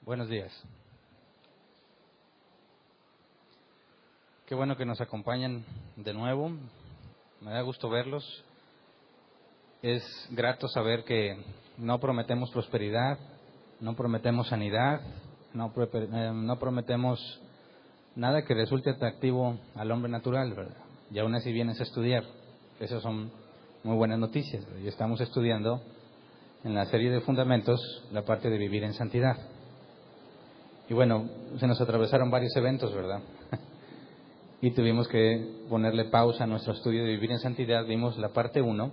Buenos días. Qué bueno que nos acompañan de nuevo. Me da gusto verlos. Es grato saber que no prometemos prosperidad, no prometemos sanidad, no prometemos nada que resulte atractivo al hombre natural, ¿verdad? Y aún así vienes a estudiar. Esas son muy buenas noticias, ¿verdad? Y estamos estudiando en la serie de fundamentos la parte de vivir en santidad. Y bueno, se nos atravesaron varios eventos, ¿verdad? Y tuvimos que ponerle pausa a nuestro estudio de vivir en santidad. Vimos la parte 1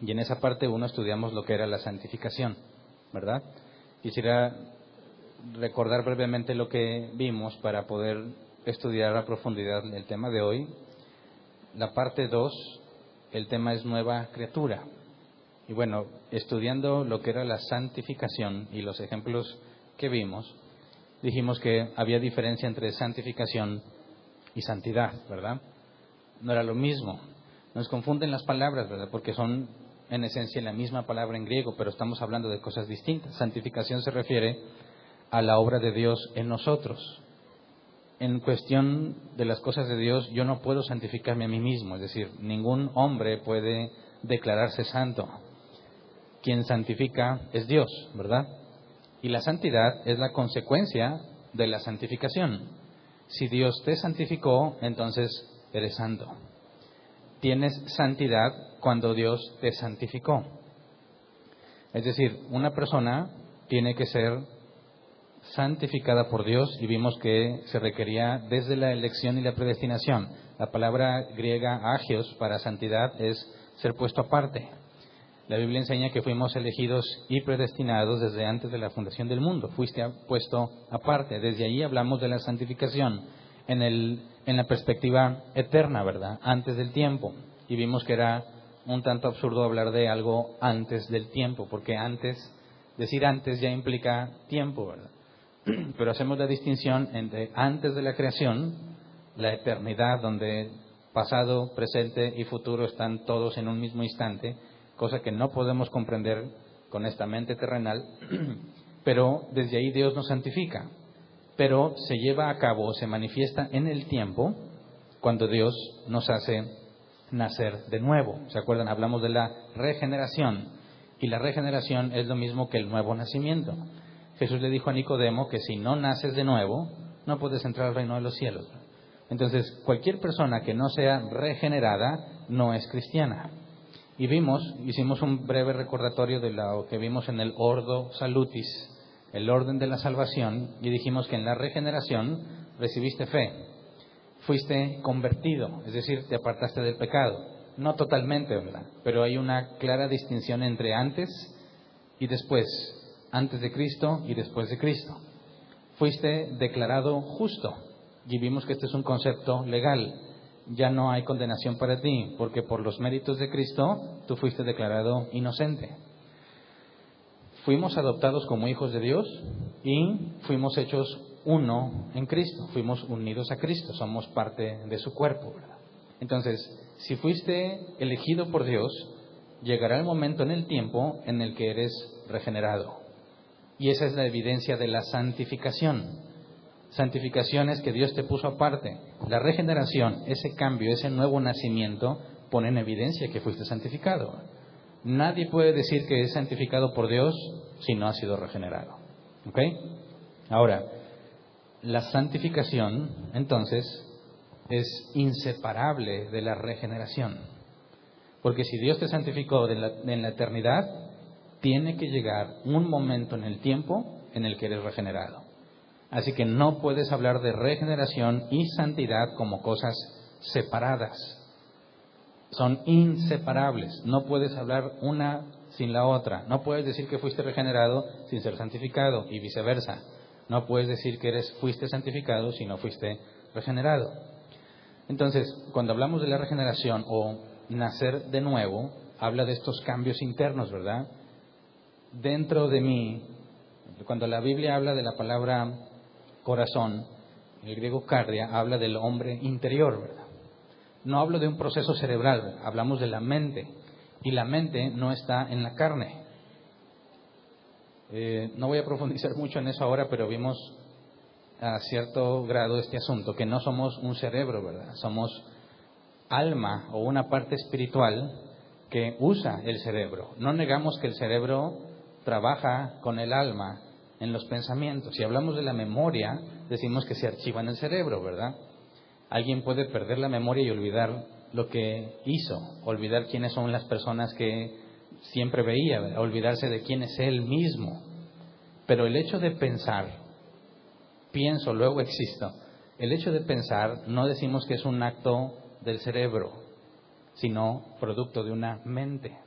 y en esa parte 1 estudiamos lo que era la santificación, ¿verdad? Quisiera recordar brevemente lo que vimos para poder estudiar a profundidad el tema de hoy. La parte 2, el tema es nueva criatura. Y bueno, estudiando lo que era la santificación y los ejemplos que vimos, dijimos que había diferencia entre santificación y santidad, ¿verdad? No era lo mismo. Nos confunden las palabras, ¿verdad? Porque son en esencia la misma palabra en griego, pero estamos hablando de cosas distintas. Santificación se refiere a la obra de Dios en nosotros. En cuestión de las cosas de Dios, yo no puedo santificarme a mí mismo, es decir, ningún hombre puede declararse santo. Quien santifica es Dios, ¿verdad? Y la santidad es la consecuencia de la santificación. Si Dios te santificó, entonces eres santo. Tienes santidad cuando Dios te santificó. Es decir, una persona tiene que ser santificada por Dios y vimos que se requería desde la elección y la predestinación. La palabra griega agios para santidad es ser puesto aparte. La Biblia enseña que fuimos elegidos y predestinados desde antes de la fundación del mundo. Fuiste puesto aparte. Desde ahí hablamos de la santificación en la perspectiva eterna, ¿verdad? Antes del tiempo. Y vimos que era un tanto absurdo hablar de algo antes del tiempo, porque decir antes ya implica tiempo, ¿verdad? Pero hacemos la distinción entre antes de la creación, la eternidad, donde pasado, presente y futuro están todos en un mismo instante, cosa que no podemos comprender con esta mente terrenal, pero desde ahí Dios nos santifica. Pero se lleva a cabo, se manifiesta en el tiempo, cuando Dios nos hace nacer de nuevo. ¿Se acuerdan? Hablamos de la regeneración, y la regeneración es lo mismo que el nuevo nacimiento. Jesús le dijo a Nicodemo que si no naces de nuevo, no puedes entrar al reino de los cielos. Entonces, cualquier persona que no sea regenerada no es cristiana. Y hicimos un breve recordatorio de lo que vimos en el Ordo Salutis, el orden de la salvación, y dijimos que en la regeneración recibiste fe, fuiste convertido, es decir, te apartaste del pecado. No totalmente, ¿verdad? Pero hay una clara distinción entre antes y después, antes de Cristo y después de Cristo. Fuiste declarado justo, y vimos que este es un concepto legal. Ya no hay condenación para ti, porque por los méritos de Cristo tú fuiste declarado inocente. Fuimos adoptados como hijos de Dios y fuimos hechos uno en Cristo. Fuimos unidos a Cristo, somos parte de su cuerpo, ¿verdad? Entonces, si fuiste elegido por Dios, llegará el momento en el tiempo en el que eres regenerado. Y esa es la evidencia de la santificación. Santificación es que Dios te puso aparte. La regeneración, ese cambio, ese nuevo nacimiento, pone en evidencia que fuiste santificado. Nadie puede decir que es santificado por Dios si no ha sido regenerado. ¿Ok? Ahora, la santificación, entonces, es inseparable de la regeneración. Porque si Dios te santificó en la eternidad, tiene que llegar un momento en el tiempo en el que eres regenerado. Así que no puedes hablar de regeneración y santidad como cosas separadas. Son inseparables. No puedes hablar una sin la otra. No puedes decir que fuiste regenerado sin ser santificado y viceversa. No puedes decir que fuiste santificado si no fuiste regenerado. Entonces, cuando hablamos de la regeneración o nacer de nuevo, habla de estos cambios internos, ¿verdad? Dentro de mí, cuando la Biblia habla de la palabra corazón, el griego cardia, habla del hombre interior, ¿verdad? No hablo de un proceso cerebral, ¿verdad? Hablamos de la mente, y la mente no está en la carne. No voy a profundizar mucho en eso ahora, pero vimos a cierto grado este asunto, que no somos un cerebro, ¿verdad? Somos alma o una parte espiritual que usa el cerebro. No negamos que el cerebro trabaja con el alma en los pensamientos. Si hablamos de la memoria, decimos que se archiva en el cerebro, ¿verdad? Alguien puede perder la memoria y olvidar lo que hizo, olvidar quiénes son las personas que siempre veía, ¿verdad? Olvidarse de quién es él mismo. Pero el hecho de pensar, pienso, luego existo, el hecho de pensar no decimos que es un acto del cerebro, sino producto de una mente.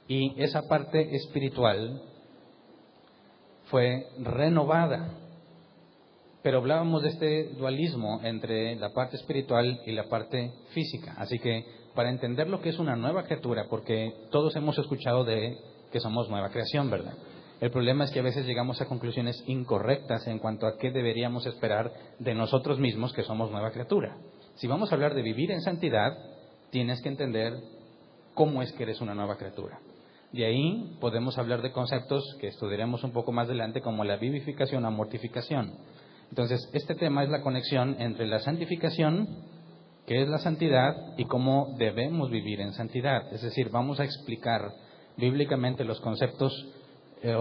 Y esa parte espiritual fue renovada. Pero hablábamos de este dualismo entre la parte espiritual y la parte física. Así que para entender lo que es una nueva criatura, porque todos hemos escuchado de que somos nueva creación, ¿verdad? El problema es que a veces llegamos a conclusiones incorrectas en cuanto a qué deberíamos esperar de nosotros mismos que somos nueva criatura. Si vamos a hablar de vivir en santidad, tienes que entender cómo es que eres una nueva criatura. De ahí podemos hablar de conceptos que estudiaremos un poco más adelante, como la vivificación o mortificación. Entonces, este tema es la conexión entre la santificación, que es la santidad, y cómo debemos vivir en santidad. Es decir, vamos a explicar bíblicamente los conceptos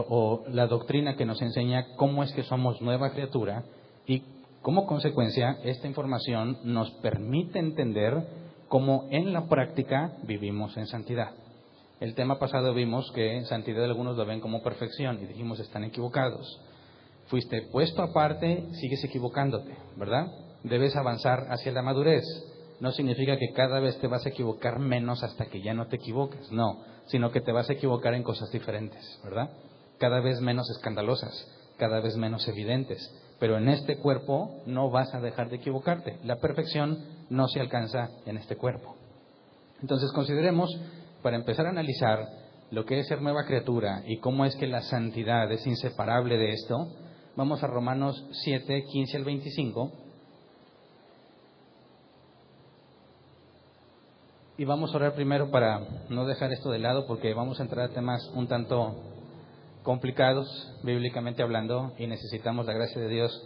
o la doctrina que nos enseña cómo es que somos nueva criatura, y como consecuencia esta información nos permite entender cómo en la práctica vivimos en santidad. El tema pasado vimos que santidad algunos lo ven como perfección y dijimos están equivocados. Fuiste puesto aparte, sigues equivocándote, ¿verdad? Debes avanzar hacia la madurez. No significa que cada vez te vas a equivocar menos hasta que ya no te equivoques, no, sino que te vas a equivocar en cosas diferentes, ¿verdad? Cada vez menos escandalosas, cada vez menos evidentes, pero en este cuerpo no vas a dejar de equivocarte. La perfección no se alcanza en este cuerpo. Entonces consideremos, para empezar a analizar lo que es ser nueva criatura y cómo es que la santidad es inseparable de esto, vamos a Romanos 7, 15 al 25. Y vamos a orar primero para no dejar esto de lado, porque vamos a entrar a temas un tanto complicados, bíblicamente hablando, y necesitamos la gracia de Dios,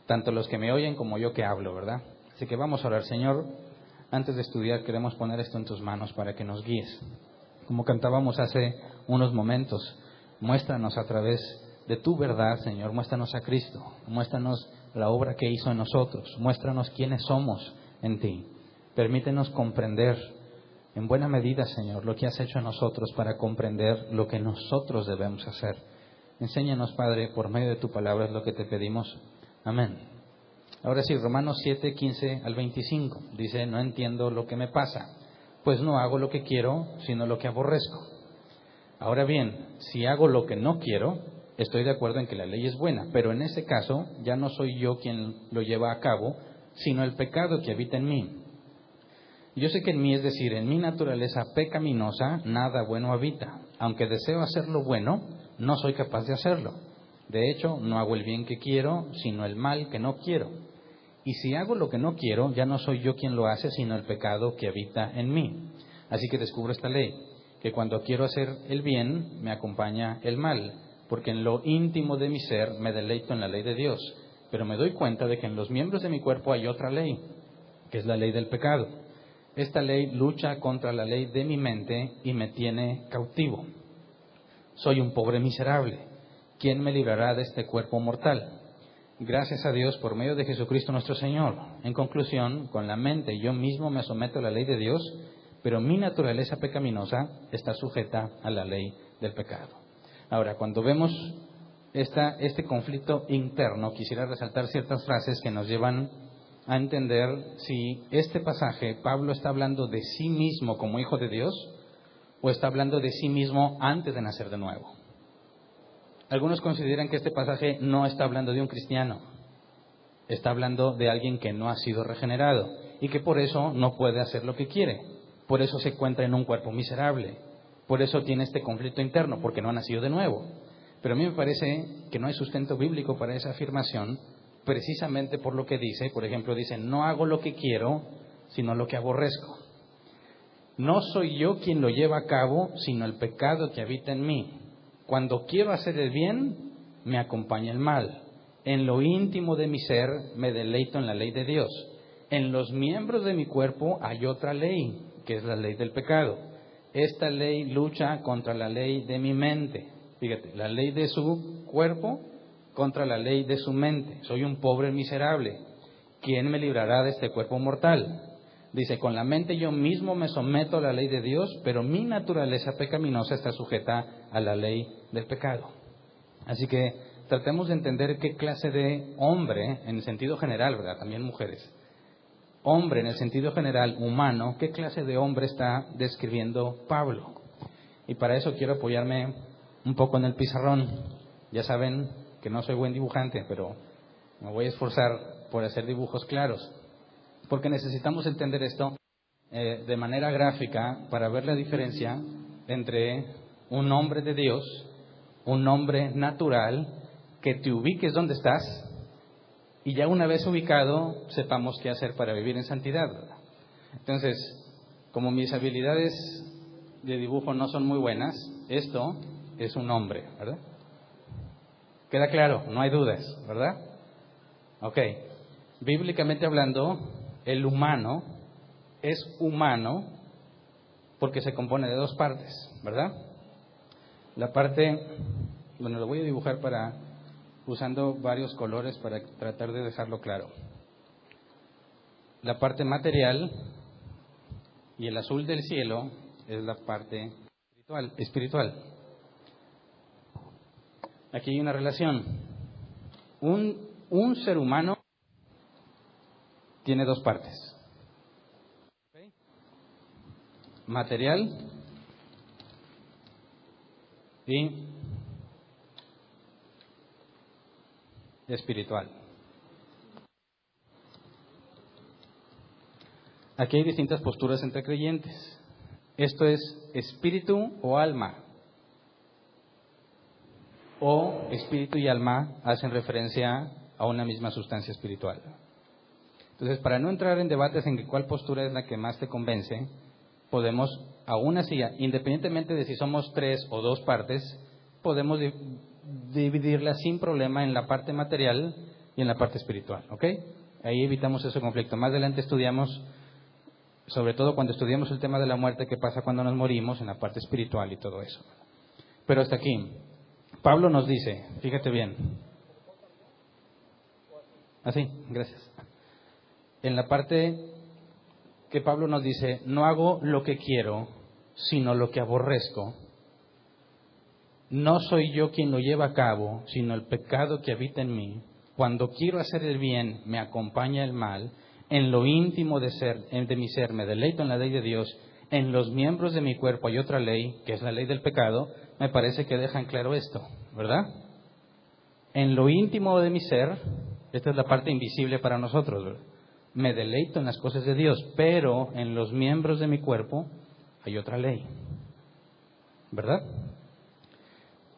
tanto los que me oyen como yo que hablo, ¿verdad? Así que vamos a orar. Señor, antes de estudiar queremos poner esto en tus manos para que nos guíes. Como cantábamos hace unos momentos, muéstranos a través de tu verdad, Señor, muéstranos a Cristo, muéstranos la obra que hizo en nosotros, muéstranos quiénes somos en ti. Permítenos comprender en buena medida, Señor, lo que has hecho en nosotros para comprender lo que nosotros debemos hacer. Enséñanos, Padre, por medio de tu palabra es lo que te pedimos. Amén. Ahora sí, Romanos 7, 15 al 25. Dice, no entiendo lo que me pasa, pues no hago lo que quiero, sino lo que aborrezco. Ahora bien, si hago lo que no quiero, estoy de acuerdo en que la ley es buena, pero en ese caso ya no soy yo quien lo lleva a cabo, sino el pecado que habita en mí. Yo sé que en mí, es decir, en mi naturaleza pecaminosa, nada bueno habita. Aunque deseo hacer lo bueno, no soy capaz de hacerlo. De hecho, no hago el bien que quiero, sino el mal que no quiero. Y si hago lo que no quiero, ya no soy yo quien lo hace, sino el pecado que habita en mí. Así que descubro esta ley, que cuando quiero hacer el bien, me acompaña el mal, porque en lo íntimo de mi ser me deleito en la ley de Dios. Pero me doy cuenta de que en los miembros de mi cuerpo hay otra ley, que es la ley del pecado. Esta ley lucha contra la ley de mi mente y me tiene cautivo. Soy un pobre miserable. ¿Quién me librará de este cuerpo mortal? Gracias a Dios por medio de Jesucristo nuestro Señor. En conclusión, con la mente yo mismo me someto a la ley de Dios, pero mi naturaleza pecaminosa está sujeta a la ley del pecado. Ahora, cuando vemos este conflicto interno, quisiera resaltar ciertas frases que nos llevan a entender si este pasaje Pablo está hablando de sí mismo como hijo de Dios o está hablando de sí mismo antes de nacer de nuevo. Algunos consideran que este pasaje no está hablando de un cristiano, está hablando de alguien que no ha sido regenerado y que por eso no puede hacer lo que quiere, por eso se encuentra en un cuerpo miserable, por eso tiene este conflicto interno, porque no ha nacido de nuevo. Pero a mí me parece que no hay sustento bíblico para esa afirmación, precisamente por lo que dice. Por ejemplo, dice, no hago lo que quiero, sino lo que aborrezco. No soy yo quien lo lleva a cabo, sino el pecado que habita en mí. Cuando quiero hacer el bien, me acompaña el mal. En lo íntimo de mi ser me deleito en la ley de Dios. En los miembros de mi cuerpo hay otra ley, que es la ley del pecado. Esta ley lucha contra la ley de mi mente. Fíjate, la ley de su cuerpo contra la ley de su mente. Soy un pobre miserable. ¿Quién me librará de este cuerpo mortal? Dice, con la mente yo mismo me someto a la ley de Dios, pero mi naturaleza pecaminosa está sujeta a la ley del pecado. Así que tratemos de entender qué clase de hombre, en el sentido general, ¿verdad? También mujeres. Hombre, en el sentido general, humano, ¿qué clase de hombre está describiendo Pablo? Y para eso quiero apoyarme un poco en el pizarrón. Ya saben que no soy buen dibujante, pero me voy a esforzar por hacer dibujos claros. Porque necesitamos entender esto de manera gráfica para ver la diferencia entre un hombre de Dios, un hombre natural, que te ubiques donde estás y ya una vez ubicado sepamos qué hacer para vivir en santidad, ¿verdad? Entonces, como mis habilidades de dibujo no son muy buenas, esto es un hombre, ¿verdad? ¿Queda claro? No hay dudas, ¿verdad? Ok. Bíblicamente hablando, el humano es humano porque se compone de dos partes, ¿verdad? La parte, bueno, lo voy a dibujar usando varios colores para tratar de dejarlo claro. La parte material y el azul del cielo es la parte espiritual. Aquí hay una relación. Un ser humano tiene dos partes. Material y espiritual. Aquí hay distintas posturas entre creyentes. Esto es espíritu o alma. O espíritu y alma hacen referencia a una misma sustancia espiritual. Entonces, para no entrar en debates en cuál postura es la que más te convence, podemos, aún así, independientemente de si somos tres o dos partes, podemos dividirla sin problema en la parte material y en la parte espiritual, ¿ok? Ahí evitamos ese conflicto. Más adelante estudiamos, sobre todo cuando estudiamos el tema de la muerte, qué pasa cuando nos morimos, en la parte espiritual y todo eso. Pero hasta aquí, Pablo nos dice, fíjate bien. Así, gracias. En la parte que Pablo nos dice, no hago lo que quiero, sino lo que aborrezco. No soy yo quien lo lleva a cabo, sino el pecado que habita en mí. Cuando quiero hacer el bien, me acompaña el mal. En lo íntimo de mi ser, me deleito en la ley de Dios. En los miembros de mi cuerpo hay otra ley, que es la ley del pecado. Me parece que dejan claro esto, ¿verdad? En lo íntimo de mi ser, esta es la parte invisible para nosotros, ¿verdad? Me deleito en las cosas de Dios, pero en los miembros de mi cuerpo hay otra ley, ¿verdad?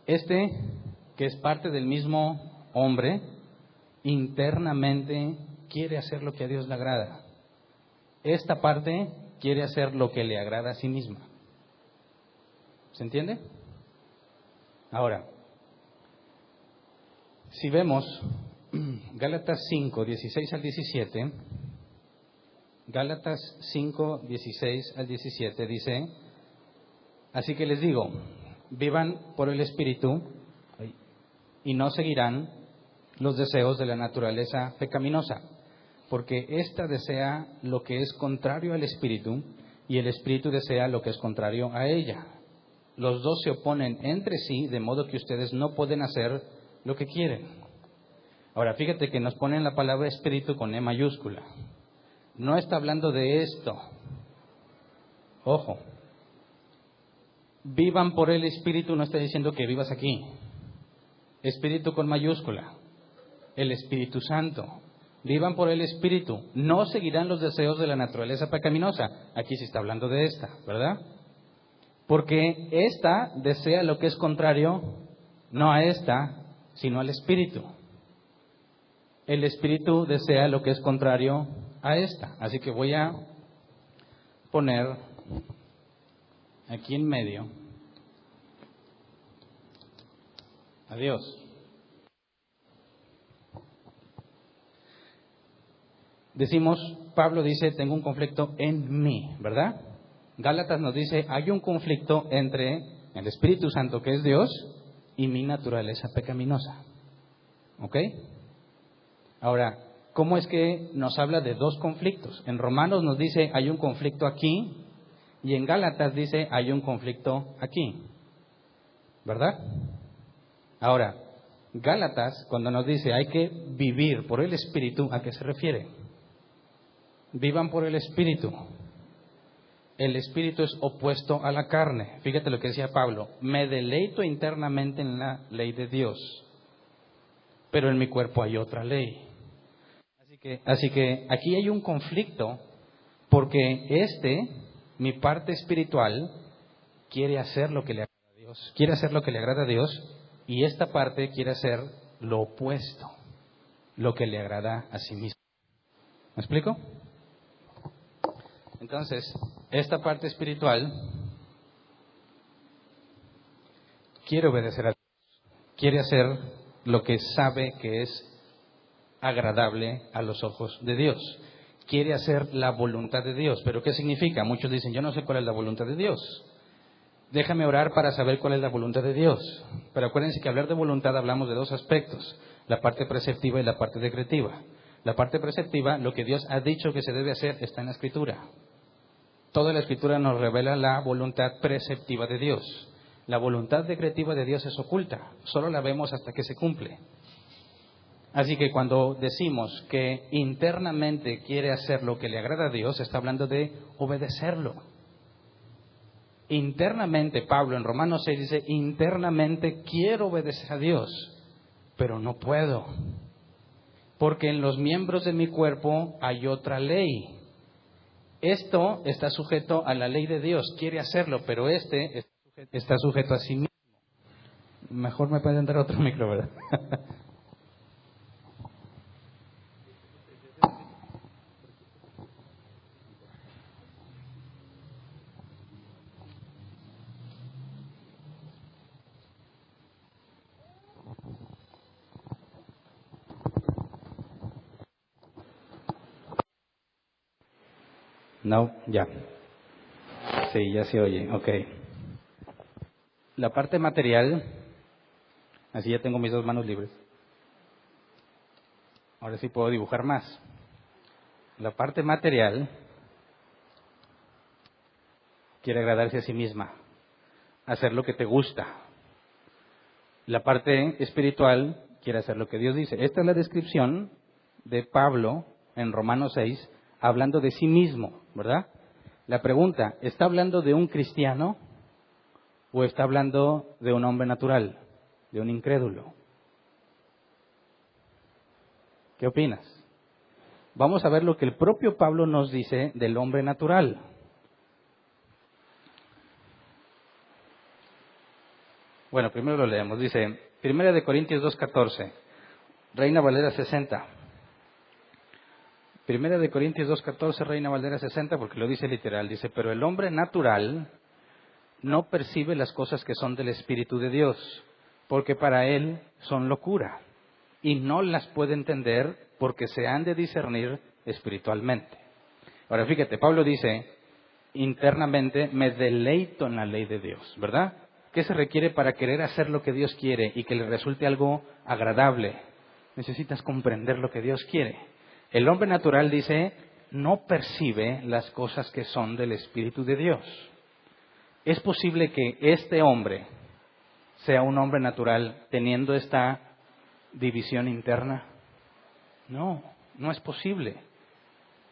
Este, que es parte del mismo hombre, internamente quiere hacer lo que a Dios le agrada. Esta parte quiere hacer lo que le agrada a sí misma. ¿Se entiende? Ahora, si vemos Gálatas 5, 16 al 17, Gálatas 5, 16 al 17 dice, así que les digo, vivan por el Espíritu y no seguirán los deseos de la naturaleza pecaminosa, porque ésta desea lo que es contrario al Espíritu y el Espíritu desea lo que es contrario a ella. Los dos se oponen entre sí, de modo que ustedes no pueden hacer lo que quieren. Ahora, fíjate que nos ponen la palabra Espíritu con E mayúscula. No está hablando de esto. Ojo. Vivan por el Espíritu no está diciendo que vivas aquí. Espíritu con mayúscula. El Espíritu Santo. Vivan por el Espíritu. No seguirán los deseos de la naturaleza pecaminosa. Aquí se está hablando de esta, ¿verdad? Porque esta desea lo que es contrario, no a esta, sino al Espíritu. El Espíritu desea lo que es contrario a esta. Así que voy a poner aquí en medio Dios. Decimos, Pablo dice, tengo un conflicto en mí, ¿verdad? Gálatas nos dice, hay un conflicto entre el Espíritu Santo, que es Dios, y mi naturaleza pecaminosa. ¿Ok? Ahora, ¿cómo es que nos habla de dos conflictos? En Romanos nos dice, hay un conflicto aquí, y en Gálatas dice, hay un conflicto aquí. ¿Verdad? Ahora, Gálatas, cuando nos dice, hay que vivir por el Espíritu, ¿a qué se refiere? Vivan por el Espíritu. El Espíritu es opuesto a la carne. Fíjate lo que decía Pablo, me deleito internamente en la ley de Dios, pero en mi cuerpo hay otra ley. Así que aquí hay un conflicto, porque mi parte espiritual, quiere hacer lo que le agrada a Dios, quiere hacer lo que le agrada a Dios, y esta parte quiere hacer lo opuesto, lo que le agrada a sí mismo. ¿Me explico? Entonces, esta parte espiritual quiere obedecer a Dios, quiere hacer lo que sabe que es agradable a los ojos de Dios, quiere hacer la voluntad de Dios. ¿Pero qué significa? Muchos dicen, yo no sé cuál es la voluntad de Dios. Déjame orar para saber cuál es la voluntad de Dios. Pero acuérdense que hablar de voluntad hablamos de dos aspectos, la parte preceptiva y la parte decretiva. La parte preceptiva, lo que Dios ha dicho que se debe hacer, está en la Escritura. Toda la Escritura nos revela la voluntad preceptiva de Dios. La voluntad decretiva de Dios es oculta, solo la vemos hasta que se cumple. Así que cuando decimos que internamente quiere hacer lo que le agrada a Dios, está hablando de obedecerlo. Internamente, Pablo en Romanos 6 dice, internamente quiero obedecer a Dios, pero no puedo, porque en los miembros de mi cuerpo hay otra ley. Esto está sujeto a la ley de Dios, quiere hacerlo, pero está sujeto a sí mismo. Mejor me pueden dar otro micro, ¿verdad? No, ya. Sí, ya se oye, ok. La parte material, así ya tengo mis dos manos libres. Ahora sí puedo dibujar más. La parte material quiere agradarse a sí misma, hacer lo que te gusta. La parte espiritual quiere hacer lo que Dios dice. Esta es la descripción de Pablo en Romanos 6, hablando de sí mismo, ¿verdad? La pregunta, ¿está hablando de un cristiano o está hablando de un hombre natural, de un incrédulo? ¿Qué opinas? Vamos a ver lo que el propio Pablo nos dice del hombre natural. Bueno, primero lo leemos. Dice, 1 Corintios 2:14, Reina Valera 60. 1 Corintios 2:14, Reina Valera 60, porque lo dice literal. Dice, pero el hombre natural no percibe las cosas que son del Espíritu de Dios, porque para él son locura, y no las puede entender porque se han de discernir espiritualmente. Ahora fíjate, Pablo dice, internamente me deleito en la ley de Dios, ¿verdad? ¿Qué se requiere para querer hacer lo que Dios quiere y que le resulte algo agradable? Necesitas comprender lo que Dios quiere. El hombre natural dice, no percibe las cosas que son del Espíritu de Dios. ¿Es posible que este hombre sea un hombre natural teniendo esta división interna? No, no es posible.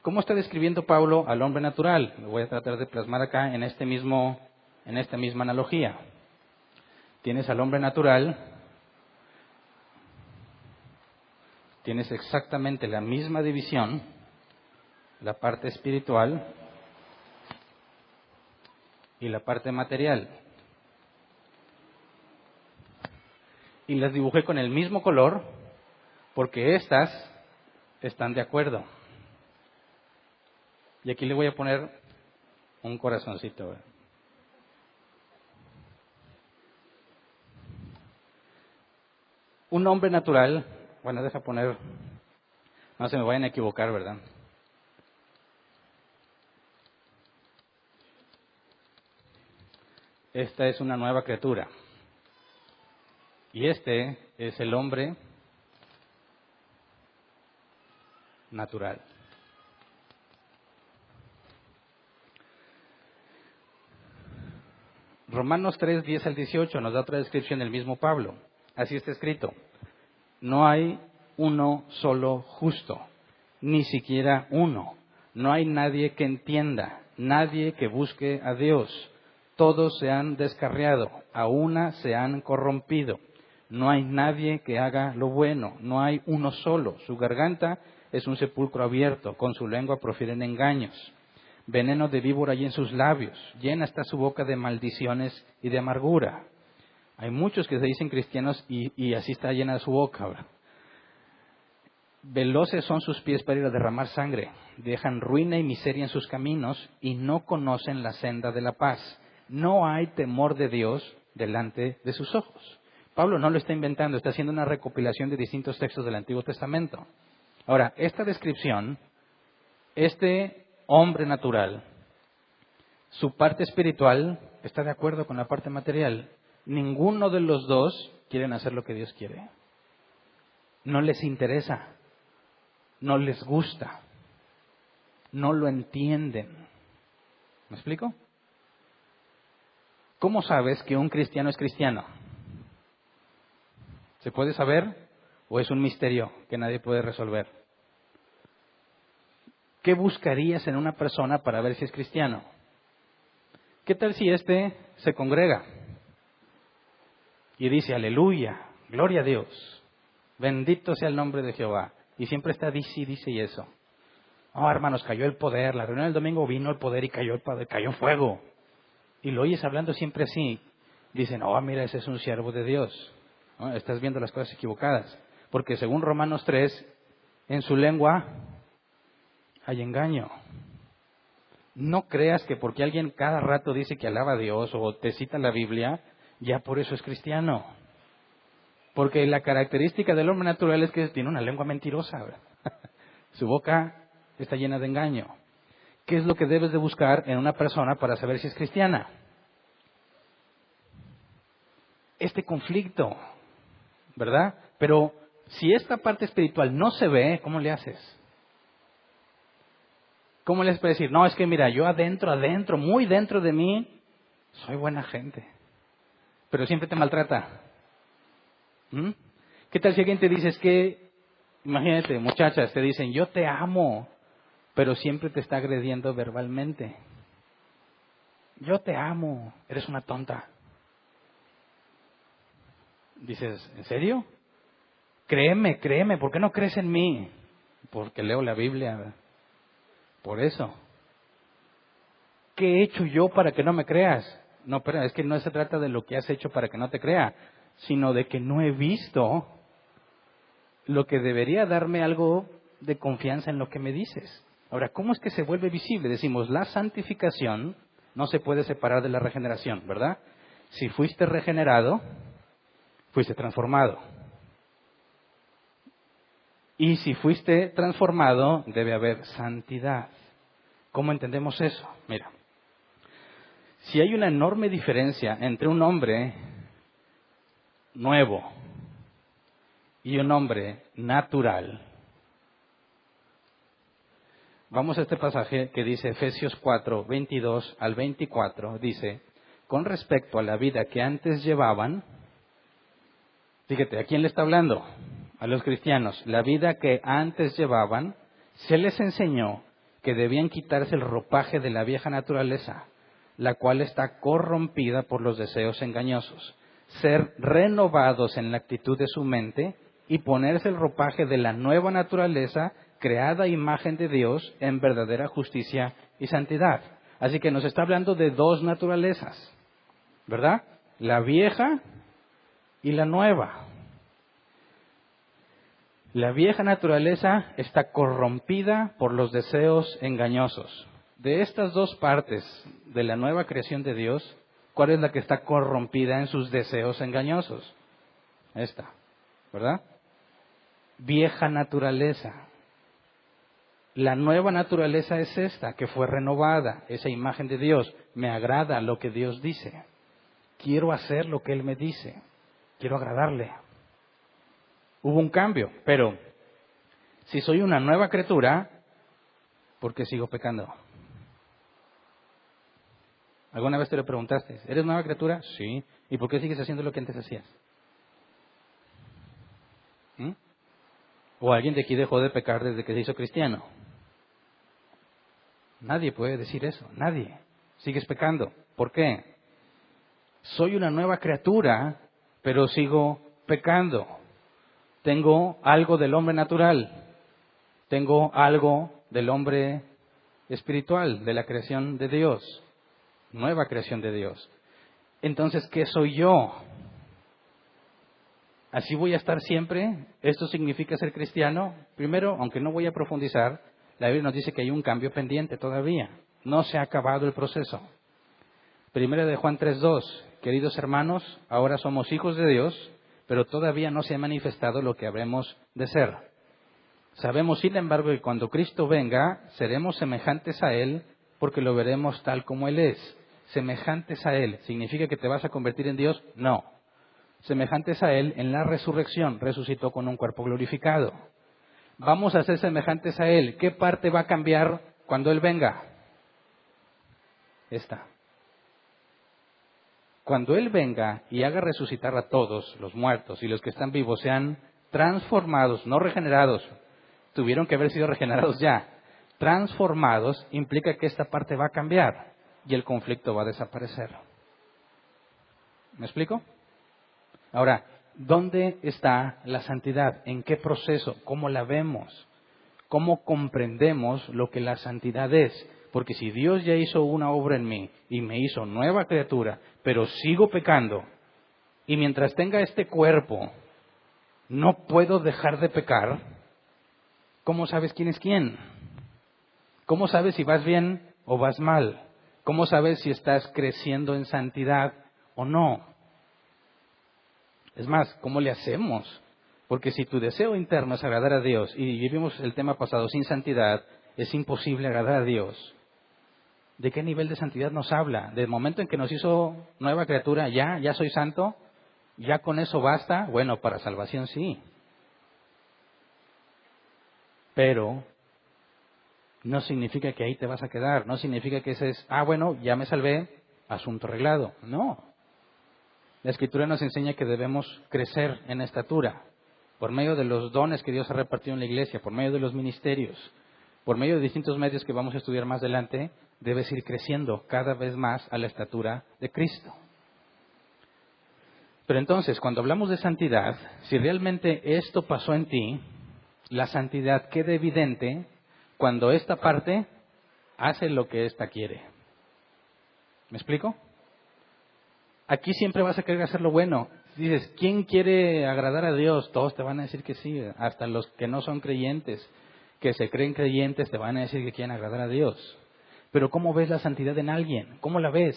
¿Cómo está describiendo Pablo al hombre natural? Lo voy a tratar de plasmar acá en esta misma analogía. Tienes al hombre natural, tienes exactamente la misma división, la parte espiritual y la parte material. Y las dibujé con el mismo color porque estas están de acuerdo. Y aquí le voy a poner un corazoncito. Un hombre natural, bueno, deja poner, no se me vayan a equivocar, ¿verdad? Esta es una nueva criatura. Y este es el hombre natural. Romanos 3, 10 al 18 nos da otra descripción del mismo Pablo. Así está escrito. No hay uno solo justo, ni siquiera uno. No hay nadie que entienda, nadie que busque a Dios. Todos se han descarriado, a una se han corrompido. No hay nadie que haga lo bueno, no hay uno solo. Su garganta es un sepulcro abierto, con su lengua profieren engaños. Veneno de víbora hay en sus labios, llena está su boca de maldiciones y de amargura. Hay muchos que se dicen cristianos y así está llena su boca, ¿verdad? Veloces son sus pies para ir a derramar sangre, dejan ruina y miseria en sus caminos y no conocen la senda de la paz. No hay temor de Dios delante de sus ojos. Pablo no lo está inventando, está haciendo una recopilación de distintos textos del Antiguo Testamento. Ahora, esta descripción, este hombre natural, su parte espiritual está de acuerdo con la parte material. Ninguno de los dos quieren hacer lo que Dios quiere. No les interesa, no les gusta, no lo entienden. ¿Me explico? ¿Cómo sabes que un cristiano es cristiano? ¿Se puede saber o es un misterio que nadie puede resolver? ¿Qué buscarías en una persona para ver si es cristiano? ¿Qué tal si éste se congrega y dice aleluya, gloria a Dios, bendito sea el nombre de Jehová? Y siempre está dice y eso. Oh, hermanos, cayó el poder, la reunión del domingo vino el poder y cayó el poder, cayó fuego. Y lo oyes hablando siempre así. Dicen, oh, mira, ese es un siervo de Dios. ¿No? Estás viendo las cosas equivocadas. Porque según Romanos 3, en su lengua hay engaño. No creas que porque alguien cada rato dice que alaba a Dios o te cita la Biblia, ya por eso es cristiano. Porque la característica del hombre natural es que tiene una lengua mentirosa. Su boca está llena de engaño. ¿Qué es lo que debes de buscar en una persona para saber si es cristiana? Este conflicto, ¿verdad? Pero si esta parte espiritual no se ve, ¿cómo le haces? ¿Cómo le haces para decir, no, es que mira, yo adentro, muy dentro de mí, soy buena gente, pero siempre te maltrata? ¿Qué tal si alguien te dice, es que, imagínate, muchachas, te dicen, yo te amo, pero siempre te está agrediendo verbalmente? Yo te amo, eres una tonta. Dices, ¿en serio? Créeme, ¿por qué no crees en mí? Porque leo la Biblia, ¿verdad? Por eso. ¿Qué he hecho yo para que no me creas? No, pero es que no se trata de lo que has hecho para que no te crea, sino de que no he visto lo que debería darme algo de confianza en lo que me dices. Ahora, ¿cómo es que se vuelve visible? Decimos, la santificación no se puede separar de la regeneración, ¿verdad? Si fuiste regenerado, fuiste transformado. Y si fuiste transformado, debe haber santidad. ¿Cómo entendemos eso? Mira, si hay una enorme diferencia entre un hombre nuevo y un hombre natural, vamos a este pasaje que dice Efesios 4, 22 al 24, dice, con respecto a la vida que antes llevaban, fíjate, ¿a quién le está hablando? A los cristianos. La vida que antes llevaban, se les enseñó que debían quitarse el ropaje de la vieja naturaleza, la cual está corrompida por los deseos engañosos, ser renovados en la actitud de su mente y ponerse el ropaje de la nueva naturaleza, creada a imagen de Dios en verdadera justicia y santidad. Así que nos está hablando de dos naturalezas, ¿verdad? La vieja y la nueva. La vieja naturaleza está corrompida por los deseos engañosos. De estas dos partes de la nueva creación de Dios, ¿cuál es la que está corrompida en sus deseos engañosos? Esta. ¿verdad? Vieja naturaleza. La nueva naturaleza es esta, que fue renovada, esa imagen de Dios. Me agrada lo que Dios dice. Quiero hacer lo que Él me dice. Quiero agradarle. Hubo un cambio, pero si soy una nueva criatura, ¿por qué sigo pecando? ¿Alguna vez te lo preguntaste? ¿Eres nueva criatura? Sí. ¿Y por qué sigues haciendo lo que antes hacías? ¿O alguien de aquí dejó de pecar desde que se hizo cristiano? Nadie puede decir eso, nadie. Sigues pecando. ¿Por qué? Soy una nueva criatura, pero sigo pecando. Tengo algo del hombre natural. Tengo algo del hombre espiritual, de la creación de Dios. Nueva creación de Dios. Entonces, ¿qué soy yo? ¿Así voy a estar siempre? ¿Esto significa ser cristiano? Primero, aunque no voy a profundizar, la Biblia nos dice que hay un cambio pendiente todavía. No se ha acabado el proceso. Primera de Juan 3:2. Queridos hermanos, ahora somos hijos de Dios, pero todavía no se ha manifestado lo que habremos de ser. Sabemos, sin embargo, que cuando Cristo venga, seremos semejantes a Él, porque lo veremos tal como Él es. Semejantes a Él. ¿Significa que te vas a convertir en Dios? No. Semejantes a Él en la resurrección. Resucitó con un cuerpo glorificado. Vamos a ser semejantes a Él. ¿Qué parte va a cambiar cuando Él venga? Esta. Cuando Él venga y haga resucitar a todos los muertos y los que están vivos sean transformados, no regenerados, tuvieron que haber sido regenerados ya. Transformados implica que esta parte va a cambiar y el conflicto va a desaparecer. ¿Me explico? Ahora, ¿dónde está la santidad? ¿En qué proceso? ¿Cómo la vemos? ¿Cómo comprendemos lo que la santidad es? Porque si Dios ya hizo una obra en mí y me hizo nueva criatura, pero sigo pecando, y mientras tenga este cuerpo, no puedo dejar de pecar, ¿cómo sabes quién es quién? ¿Cómo sabes si vas bien o vas mal? ¿Cómo sabes si estás creciendo en santidad o no? Es más, ¿cómo le hacemos? Porque si tu deseo interno es agradar a Dios, y vivimos el tema pasado, sin santidad, es imposible agradar a Dios. ¿De qué nivel de santidad nos habla? ¿Del momento en que nos hizo nueva criatura, ya soy santo? ¿Ya con eso basta? Bueno, para salvación sí. Pero no significa que ahí te vas a quedar. No significa que ese es, bueno, ya me salvé, asunto arreglado. No. La Escritura nos enseña que debemos crecer en estatura por medio de los dones que Dios ha repartido en la iglesia, por medio de los ministerios, por medio de distintos medios que vamos a estudiar más adelante. Debes ir creciendo cada vez más a la estatura de Cristo. Pero entonces, cuando hablamos de santidad, si realmente esto pasó en ti, la santidad queda evidente cuando esta parte hace lo que ésta quiere. ¿Me explico? Aquí siempre vas a querer hacer lo bueno. Dices, ¿quién quiere agradar a Dios? Todos te van a decir que sí, hasta los que no son creyentes, que se creen creyentes, te van a decir que quieren agradar a Dios. Pero ¿cómo ves la santidad en alguien? ¿Cómo la ves?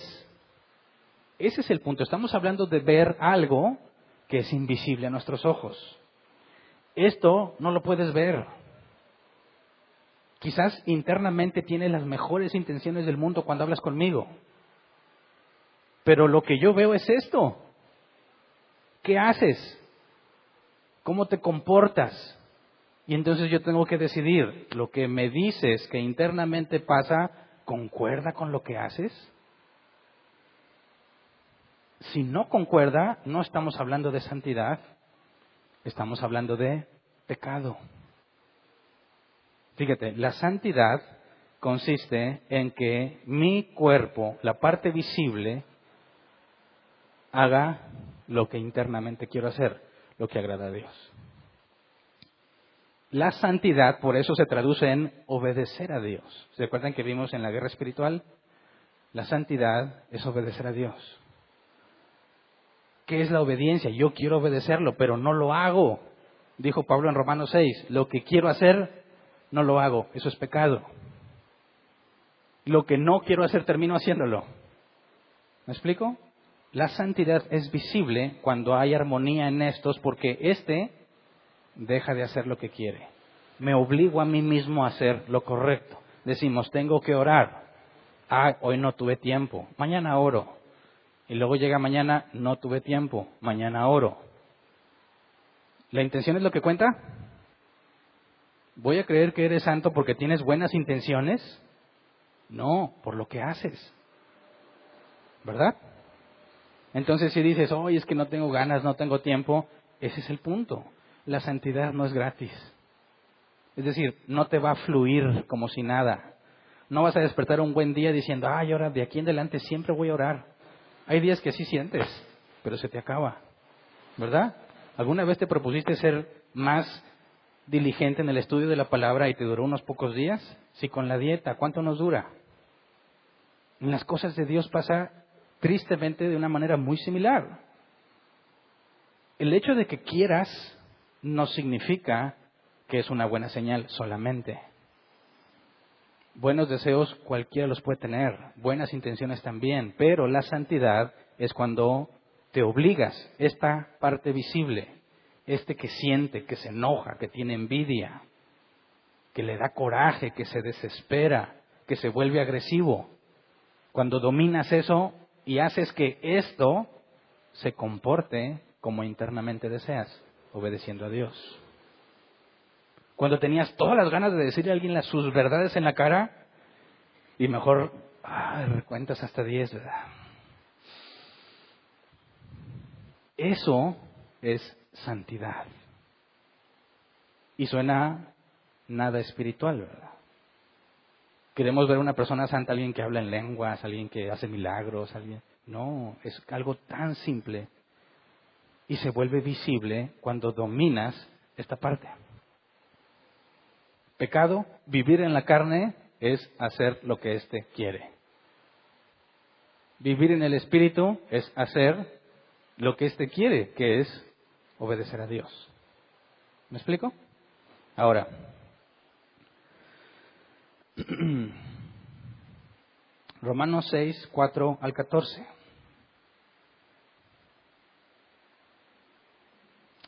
Ese es el punto. Estamos hablando de ver algo que es invisible a nuestros ojos. Esto no lo puedes ver. Quizás internamente tienes las mejores intenciones del mundo cuando hablas conmigo. Pero lo que yo veo es esto. ¿Qué haces? ¿Cómo te comportas? Y entonces yo tengo que decidir, ¿lo que me dices que internamente pasa concuerda con lo que haces? Si no concuerda, no estamos hablando de santidad, estamos hablando de pecado. Fíjate, la santidad consiste en que mi cuerpo, la parte visible, haga lo que internamente quiero hacer, lo que agrada a Dios. La santidad, por eso se traduce en obedecer a Dios. ¿Se acuerdan que vimos en la guerra espiritual? La santidad es obedecer a Dios. ¿Qué es la obediencia? Yo quiero obedecerlo, pero no lo hago. Dijo Pablo en Romanos 6, lo que quiero hacer, no lo hago. Eso es pecado. Lo que no quiero hacer, termino haciéndolo. ¿Me explico? La santidad es visible cuando hay armonía en estos, porque deja de hacer lo que quiere. Me obligo a mí mismo a hacer lo correcto. Decimos, tengo que orar. Hoy no tuve tiempo, mañana oro. Y luego llega mañana, no tuve tiempo, mañana oro. ¿La intención es lo que cuenta? ¿Voy a creer que eres santo porque tienes buenas intenciones? No, por lo que haces. ¿Verdad? Entonces si dices, oye, es que no tengo ganas, no tengo tiempo, ese es el punto. La santidad no es gratis. Es decir, no te va a fluir como si nada. No vas a despertar un buen día diciendo, ahora de aquí en adelante siempre voy a orar. Hay días que sí sientes, pero se te acaba. ¿Verdad? ¿Alguna vez te propusiste ser más diligente en el estudio de la palabra y te duró unos pocos días? Si con la dieta, ¿cuánto nos dura? En las cosas de Dios pasa tristemente de una manera muy similar. El hecho de que quieras no significa que es una buena señal solamente. Buenos deseos cualquiera los puede tener, buenas intenciones también, pero la santidad es cuando te obligas, esta parte visible, que siente, que se enoja, que tiene envidia, que le da coraje, que se desespera, que se vuelve agresivo. Cuando dominas eso y haces que esto se comporte como internamente deseas, obedeciendo a Dios. Cuando tenías todas las ganas de decirle a alguien sus verdades en la cara y mejor cuentas hasta 10, ¿verdad? Eso es santidad. Y suena nada espiritual, ¿verdad? Queremos ver una persona santa, alguien que habla en lenguas, alguien que hace milagros, alguien... No, es algo tan simple y se vuelve visible cuando dominas esta parte. Pecado, vivir en la carne, es hacer lo que éste quiere. Vivir en el Espíritu es hacer lo que éste quiere, que es obedecer a Dios. ¿Me explico? Ahora, Romanos 6, 4 al 14.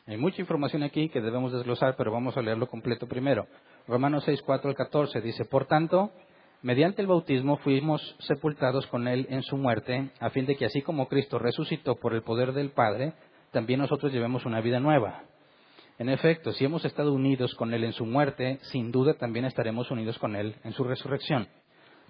Hay mucha información aquí que debemos desglosar, pero vamos a leerlo completo primero. Romanos 6, 4 al 14 dice, por tanto, mediante el bautismo fuimos sepultados con Él en su muerte, a fin de que así como Cristo resucitó por el poder del Padre, también nosotros llevemos una vida nueva. En efecto, si hemos estado unidos con Él en su muerte, sin duda también estaremos unidos con Él en su resurrección.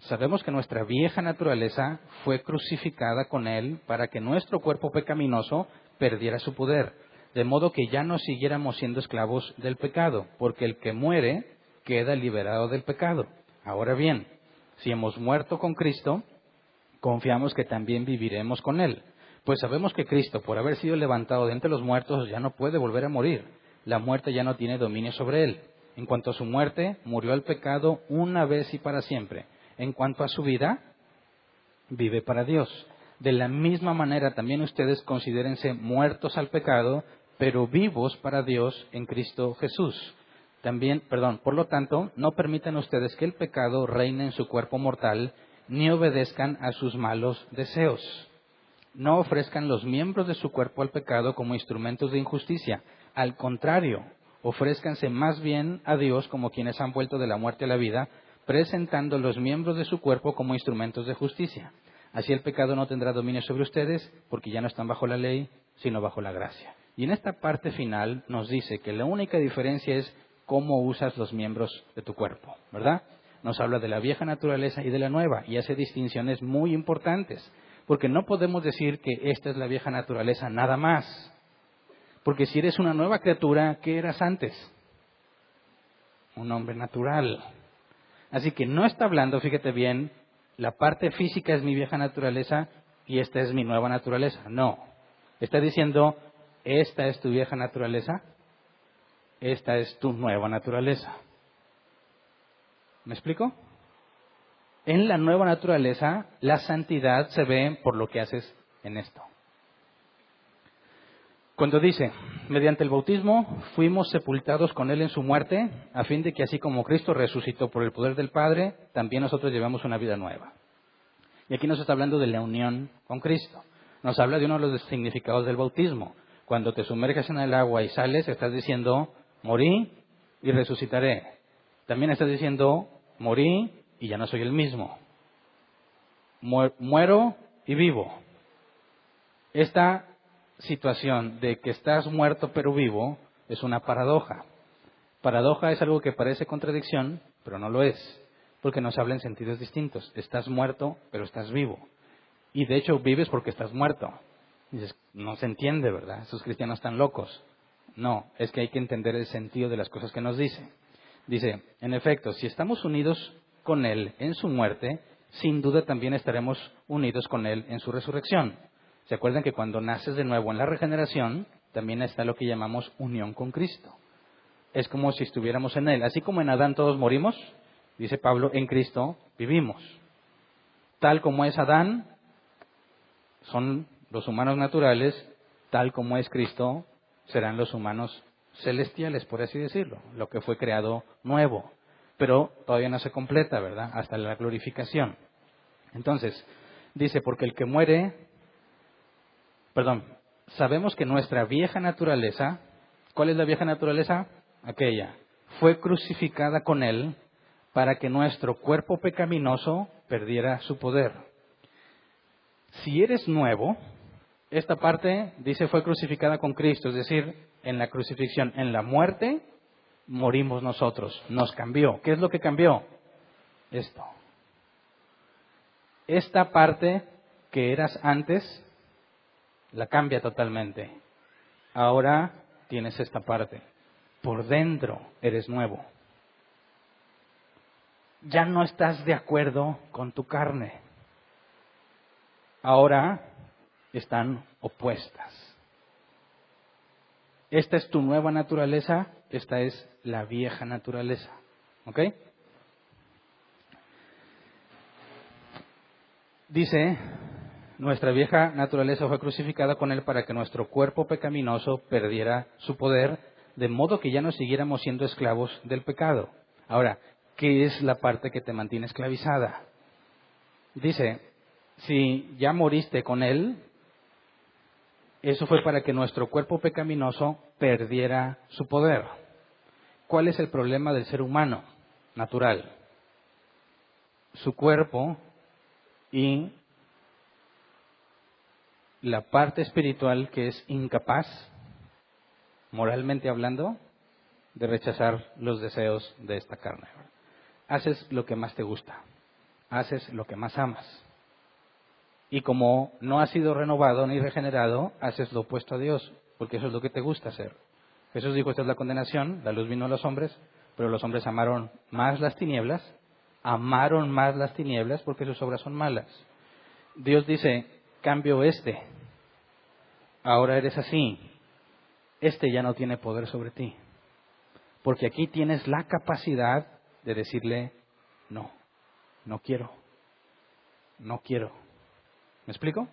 Sabemos que nuestra vieja naturaleza fue crucificada con Él para que nuestro cuerpo pecaminoso perdiera su poder, de modo que ya no siguiéramos siendo esclavos del pecado, porque el que muere queda liberado del pecado. Ahora bien, si hemos muerto con Cristo, confiamos que también viviremos con Él. Pues sabemos que Cristo, por haber sido levantado de entre los muertos, ya no puede volver a morir. La muerte ya no tiene dominio sobre Él. En cuanto a su muerte, murió al pecado una vez y para siempre. En cuanto a su vida, vive para Dios. De la misma manera, también ustedes considérense muertos al pecado, pero vivos para Dios en Cristo Jesús. Por lo tanto, no permitan ustedes que el pecado reine en su cuerpo mortal, ni obedezcan a sus malos deseos. No ofrezcan los miembros de su cuerpo al pecado como instrumentos de injusticia. Al contrario, ofrézcanse más bien a Dios como quienes han vuelto de la muerte a la vida, presentando los miembros de su cuerpo como instrumentos de justicia. Así el pecado no tendrá dominio sobre ustedes, porque ya no están bajo la ley, sino bajo la gracia. Y en esta parte final nos dice que la única diferencia es cómo usas los miembros de tu cuerpo, ¿verdad? Nos habla de la vieja naturaleza y de la nueva, y hace distinciones muy importantes, porque no podemos decir que esta es la vieja naturaleza nada más. Porque si eres una nueva criatura, ¿qué eras antes? Un hombre natural. Así que no está hablando, fíjate bien, la parte física es mi vieja naturaleza y esta es mi nueva naturaleza. No. Está diciendo, esta es tu vieja naturaleza, esta es tu nueva naturaleza. ¿Me explico? En la nueva naturaleza, la santidad se ve por lo que haces en esto. Cuando dice, mediante el bautismo fuimos sepultados con Él en su muerte, a fin de que así como Cristo resucitó por el poder del Padre, también nosotros llevamos una vida nueva. Y aquí nos está hablando de la unión con Cristo. Nos habla de uno de los significados del bautismo. Cuando te sumerges en el agua y sales, estás diciendo, morí y resucitaré. También está diciendo, morí y ya no soy el mismo. Muero y vivo. Esta situación de que estás muerto pero vivo es una paradoja. Paradoja es algo que parece contradicción, pero no lo es, porque nos habla en sentidos distintos. Estás muerto, pero estás vivo. Y de hecho vives porque estás muerto. Dices, no se entiende, ¿verdad? Esos cristianos están locos. No, es que hay que entender el sentido de las cosas que nos dice. Dice, en efecto, si estamos unidos con Él en su muerte, sin duda también estaremos unidos con Él en su resurrección. ¿Se acuerdan que cuando naces de nuevo en la regeneración, también está lo que llamamos unión con Cristo? Es como si estuviéramos en Él. Así como en Adán todos morimos, dice Pablo, en Cristo vivimos. Tal como es Adán, son los humanos naturales, tal como es Cristo, serán los humanos celestiales, por así decirlo, lo que fue creado nuevo. Pero todavía no se completa, ¿verdad? Hasta la glorificación. Entonces, dice, porque el que muere, sabemos que nuestra vieja naturaleza, ¿cuál es la vieja naturaleza? Aquella, fue crucificada con Él para que nuestro cuerpo pecaminoso perdiera su poder. Si eres nuevo, esta parte dice fue crucificada con Cristo, es decir, en la crucifixión, en la muerte, morimos nosotros, nos cambió. ¿Qué es lo que cambió? Esto. Esta parte que eras antes, la cambia totalmente. Ahora tienes esta parte. Por dentro eres nuevo. Ya no estás de acuerdo con tu carne. Ahora están opuestas. Esta es tu nueva naturaleza, esta es la vieja naturaleza. ¿Ok? Dice, nuestra vieja naturaleza fue crucificada con Él para que nuestro cuerpo pecaminoso perdiera su poder, de modo que ya no siguiéramos siendo esclavos del pecado. Ahora, ¿qué es la parte que te mantiene esclavizada? Dice, si ya moriste con Él, eso fue para que nuestro cuerpo pecaminoso perdiera su poder. ¿Cuál es el problema del ser humano natural? Su cuerpo y la parte espiritual que es incapaz, moralmente hablando, de rechazar los deseos de esta carne. Haces lo que más te gusta, haces lo que más amas. Y como no has sido renovado ni regenerado, haces lo opuesto a Dios, porque eso es lo que te gusta hacer. Jesús dijo, esta es la condenación, la luz vino a los hombres, pero los hombres amaron más las tinieblas porque sus obras son malas. Dios dice, cambio ahora eres así, ya no tiene poder sobre ti, porque aquí tienes la capacidad de decirle, no quiero. ¿Me explico?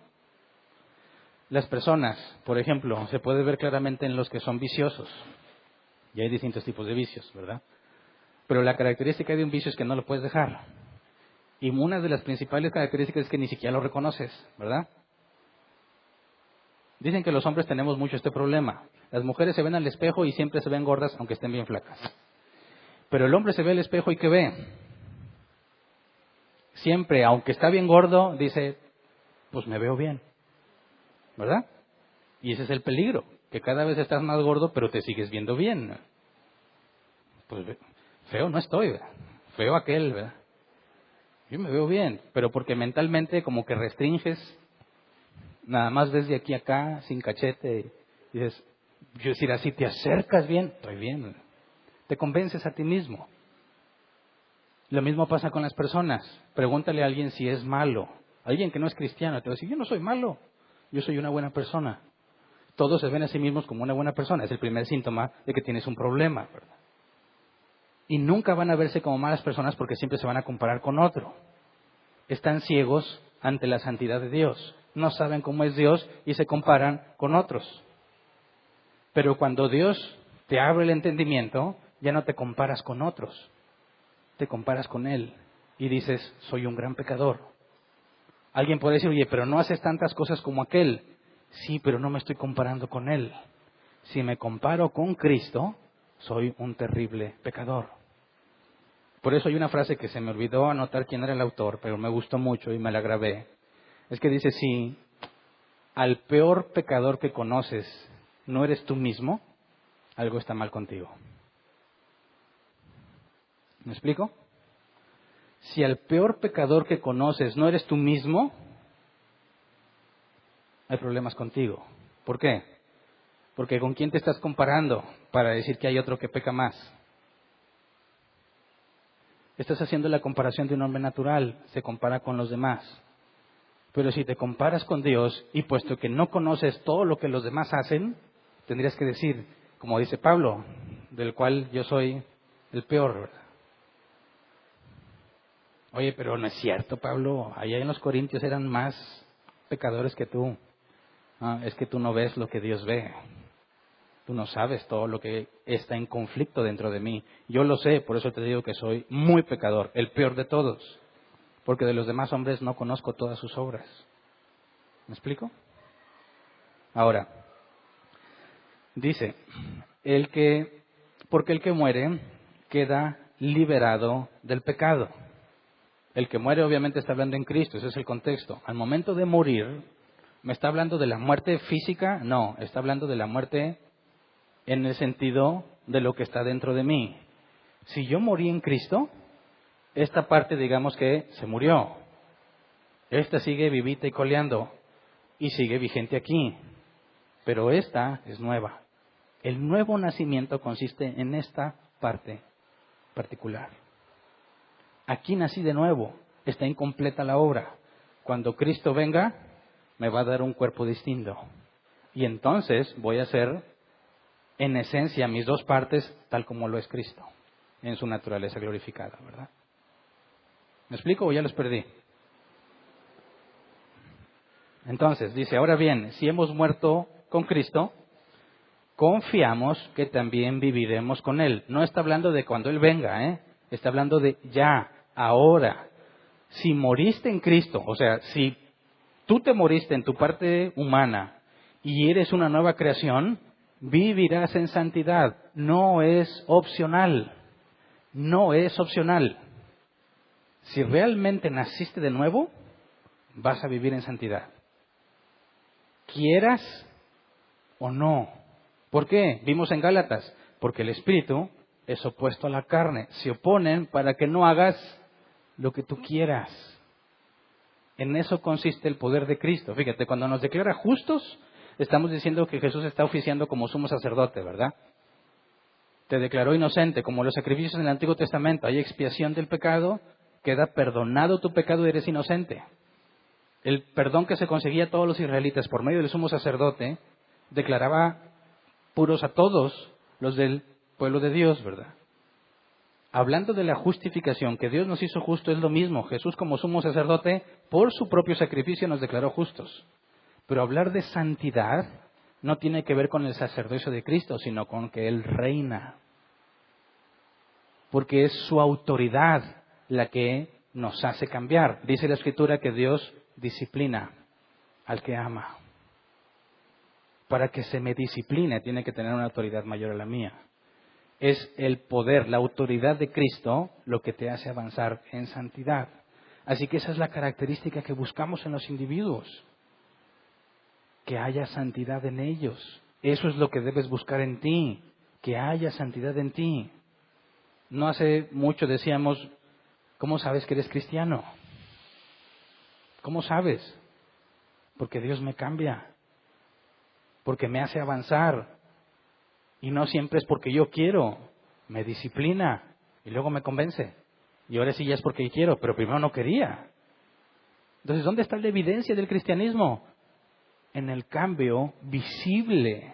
Las personas, por ejemplo, se puede ver claramente en los que son viciosos. Y hay distintos tipos de vicios, ¿verdad? Pero la característica de un vicio es que no lo puedes dejar. Y una de las principales características es que ni siquiera lo reconoces, ¿verdad? Dicen que los hombres tenemos mucho este problema. Las mujeres se ven al espejo y siempre se ven gordas, aunque estén bien flacas. Pero el hombre se ve al espejo y ¿qué ve? Siempre, aunque está bien gordo, dice, pues me veo bien, ¿verdad? Y ese es el peligro, que cada vez estás más gordo, pero te sigues viendo bien. Pues feo no estoy, ¿verdad? Feo aquel, ¿verdad? Yo me veo bien, pero porque mentalmente como que restringes, nada más ves de aquí a acá, sin cachete, y dices, yo decir así, te acercas bien, estoy bien, ¿verdad? Te convences a ti mismo. Lo mismo pasa con las personas. Pregúntale a alguien si es malo. Alguien que no es cristiano te va a decir, yo no soy malo, yo soy una buena persona. Todos se ven a sí mismos como una buena persona. Es el primer síntoma de que tienes un problema, ¿verdad? Y nunca van a verse como malas personas porque siempre se van a comparar con otro. Están ciegos ante la santidad de Dios. No saben cómo es Dios y se comparan con otros. Pero cuando Dios te abre el entendimiento, ya no te comparas con otros. Te comparas con Él y dices, soy un gran pecador. Alguien puede decir, oye, pero no haces tantas cosas como aquel. Sí, pero no me estoy comparando con Él. Si me comparo con Cristo, soy un terrible pecador. Por eso hay una frase que se me olvidó anotar quién era el autor, pero me gustó mucho y me la grabé. Es que dice, si al peor pecador que conoces no eres tú mismo, algo está mal contigo. ¿Me explico? Si al peor pecador que conoces no eres tú mismo, hay problemas contigo. ¿Por qué? Porque ¿con quién te estás comparando para decir que hay otro que peca más? Estás haciendo la comparación de un hombre natural, se compara con los demás. Pero si te comparas con Dios y puesto que no conoces todo lo que los demás hacen, tendrías que decir, como dice Pablo, del cual yo soy el peor, ¿verdad? Oye, pero no es cierto, Pablo, allá en los Corintios eran más pecadores que tú. Ah, es que tú no ves lo que Dios ve. Tú no sabes todo lo que está en conflicto dentro de mí. Yo lo sé, por eso te digo que soy muy pecador, el peor de todos. Porque de los demás hombres no conozco todas sus obras. ¿Me explico? Ahora, dice, porque el que muere queda liberado del pecado. El que muere obviamente está hablando en Cristo, ese es el contexto. Al momento de morir, ¿me está hablando de la muerte física? No, está hablando de la muerte en el sentido de lo que está dentro de mí. Si yo morí en Cristo, esta parte digamos que se murió. Esta sigue vivita y coleando y sigue vigente aquí. Pero esta es nueva. El nuevo nacimiento consiste en esta parte particular. Aquí nací de nuevo, está incompleta la obra. Cuando Cristo venga, me va a dar un cuerpo distinto. Y entonces voy a ser, en esencia, mis dos partes tal como lo es Cristo, en su naturaleza glorificada, ¿verdad? ¿Me explico o ya los perdí? Entonces, dice, ahora bien, si hemos muerto con Cristo, confiamos que también viviremos con Él. No está hablando de cuando Él venga, está hablando de ya, ahora. Si moriste en Cristo, o sea, si tú te moriste en tu parte humana y eres una nueva creación, vivirás en santidad. No es opcional. No es opcional. Si realmente naciste de nuevo, vas a vivir en santidad. Quieras o no. ¿Por qué? Vimos en Gálatas. Porque el Espíritu es opuesto a la carne. Se oponen para que no hagas lo que tú quieras. En eso consiste el poder de Cristo. Fíjate, cuando nos declara justos, estamos diciendo que Jesús está oficiando como sumo sacerdote, ¿verdad? Te declaró inocente, como los sacrificios en el Antiguo Testamento. Hay expiación del pecado, queda perdonado tu pecado y eres inocente. El perdón que se conseguía a todos los israelitas por medio del sumo sacerdote declaraba puros a todos los del pueblo de Dios, ¿verdad? Hablando de la justificación, que Dios nos hizo justo, es lo mismo. Jesús como sumo sacerdote, por su propio sacrificio nos declaró justos. Pero hablar de santidad no tiene que ver con el sacerdocio de Cristo, sino con que Él reina. Porque es su autoridad la que nos hace cambiar. Dice la Escritura que Dios disciplina al que ama. Para que se me discipline, tiene que tener una autoridad mayor a la mía. Es el poder, la autoridad de Cristo lo que te hace avanzar en santidad. Así que esa es la característica que buscamos en los individuos. Que haya santidad en ellos. Eso es lo que debes buscar en ti. Que haya santidad en ti. No hace mucho decíamos, ¿cómo sabes que eres cristiano? ¿Cómo sabes? Porque Dios me cambia. Porque me hace avanzar. Y no siempre es porque yo quiero, me disciplina y luego me convence. Y ahora sí ya es porque quiero, pero primero no quería. Entonces, ¿dónde está la evidencia del cristianismo? En el cambio visible.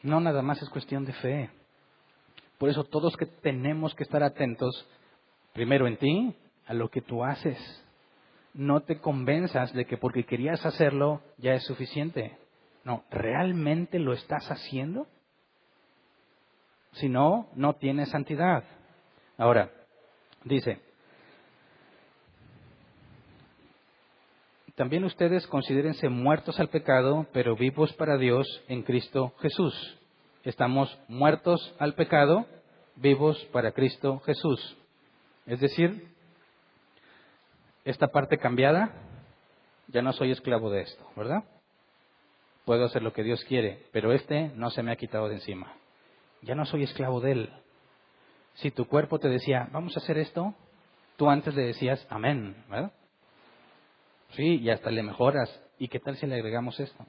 No nada más es cuestión de fe. Por eso todos que tenemos que estar atentos, primero en ti, a lo que tú haces. No te convenzas de que porque querías hacerlo ya es suficiente. No, ¿realmente lo estás haciendo? Si no, no tienes santidad. Ahora, dice, también ustedes considérense muertos al pecado, pero vivos para Dios en Cristo Jesús. estamos muertos al pecado, vivos para Cristo Jesús. Es decir, esta parte cambiada, ya no soy esclavo de esto, ¿verdad? Puedo hacer lo que Dios quiere, pero no se me ha quitado de encima. Ya no soy esclavo de él. Si tu cuerpo te decía, vamos a hacer esto, tú antes le decías, amén, ¿verdad? Sí, y hasta le mejoras. ¿Y qué tal si le agregamos esto?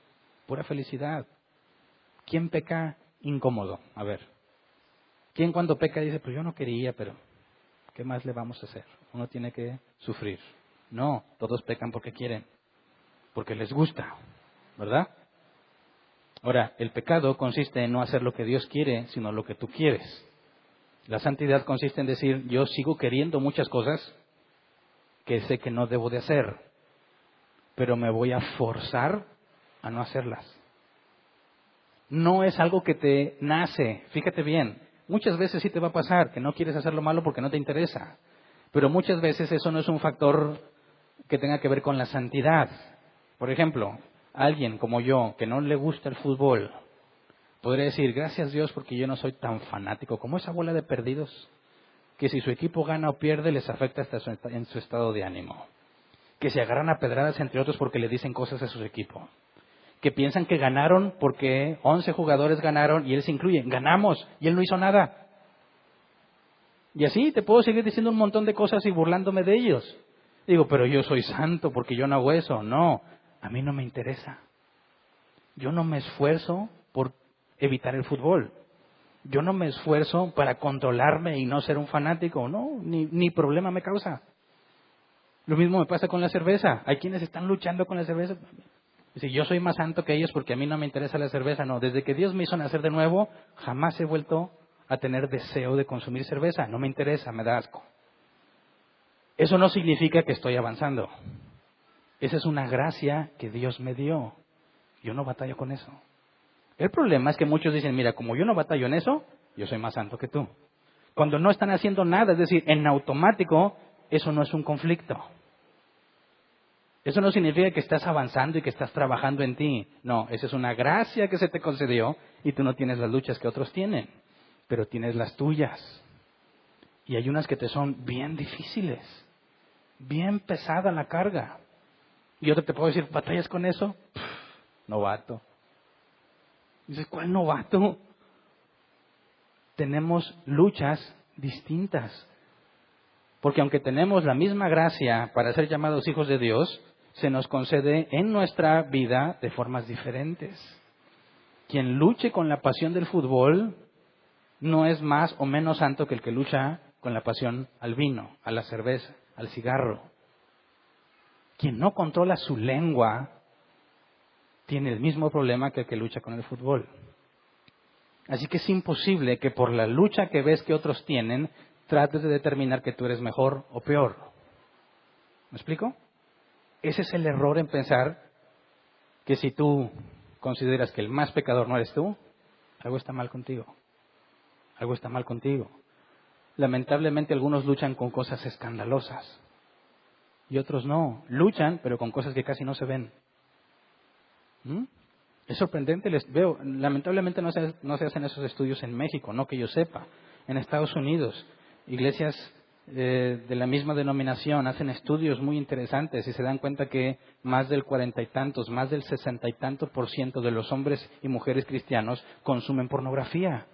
Pura felicidad. ¿Quién peca incómodo? A ver. ¿Quién cuando peca dice, pues yo no quería, pero ¿qué más le vamos a hacer? Uno tiene que sufrir. No, todos pecan porque quieren, porque les gusta, ¿verdad? Ahora, el pecado consiste en no hacer lo que Dios quiere, sino lo que tú quieres. La santidad consiste en decir, yo sigo queriendo muchas cosas que sé que no debo de hacer, pero me voy a forzar a no hacerlas. No es algo que te nace, fíjate bien. Muchas veces sí te va a pasar que no quieres hacer lo malo porque no te interesa, pero muchas veces eso no es un factor que tenga que ver con la santidad. Por ejemplo, alguien como yo que no le gusta el fútbol, podría decir, gracias Dios porque yo no soy tan fanático como esa bola de perdidos, que si su equipo gana o pierde les afecta hasta en su estado de ánimo, que se agarran a pedradas entre otros porque le dicen cosas a su equipo, que piensan que ganaron porque 11 jugadores ganaron y él se incluye, ganamos y él no hizo nada. Y así te puedo seguir diciendo un montón de cosas y burlándome de ellos. Digo, pero yo soy santo porque yo no hago eso. No, a mí no me interesa. Yo no me esfuerzo por evitar el fútbol. Yo no me esfuerzo para controlarme y no ser un fanático. No, ni problema me causa. Lo mismo me pasa con la cerveza. Hay quienes están luchando con la cerveza. Dice, yo soy más santo que ellos porque a mí no me interesa la cerveza. No, desde que Dios me hizo nacer de nuevo, jamás he vuelto a tener deseo de consumir cerveza. No me interesa, me da asco. Eso no significa que estoy avanzando. Esa es una gracia que Dios me dio. Yo no batallo con eso. El problema es que muchos dicen, mira, como yo no batallo en eso, yo soy más santo que tú. Cuando no están haciendo nada, es decir, en automático, eso no es un conflicto. Eso no significa que estás avanzando y que estás trabajando en ti. No, esa es una gracia que se te concedió y tú no tienes las luchas que otros tienen, pero tienes las tuyas. Y hay unas que te son bien difíciles, bien pesada la carga. Y otra te puedo decir, ¿batallas con eso? Novato. Dices, ¿cuál novato? Tenemos luchas distintas. Porque aunque tenemos la misma gracia para ser llamados hijos de Dios, se nos concede en nuestra vida de formas diferentes. Quien luche con la pasión del fútbol no es más o menos santo que el que lucha con la pasión al vino, a la cerveza, al cigarro. Quien no controla su lengua tiene el mismo problema que el que lucha con el fútbol. Así que es imposible que por la lucha que ves que otros tienen, trates de determinar que tú eres mejor o peor. ¿Me explico? Ese es el error en pensar que si tú consideras que el más pecador no eres tú, algo está mal contigo. Algo está mal contigo. Lamentablemente algunos luchan con cosas escandalosas y otros no. Luchan, pero con cosas que casi no se ven. Es sorprendente, les veo. Lamentablemente no se hacen esos estudios en México, no que yo sepa. En Estados Unidos, iglesias de la misma denominación hacen estudios muy interesantes y se dan cuenta que más del 40 y tantos, más del 60 y tantos % de los hombres y mujeres cristianos consumen pornografía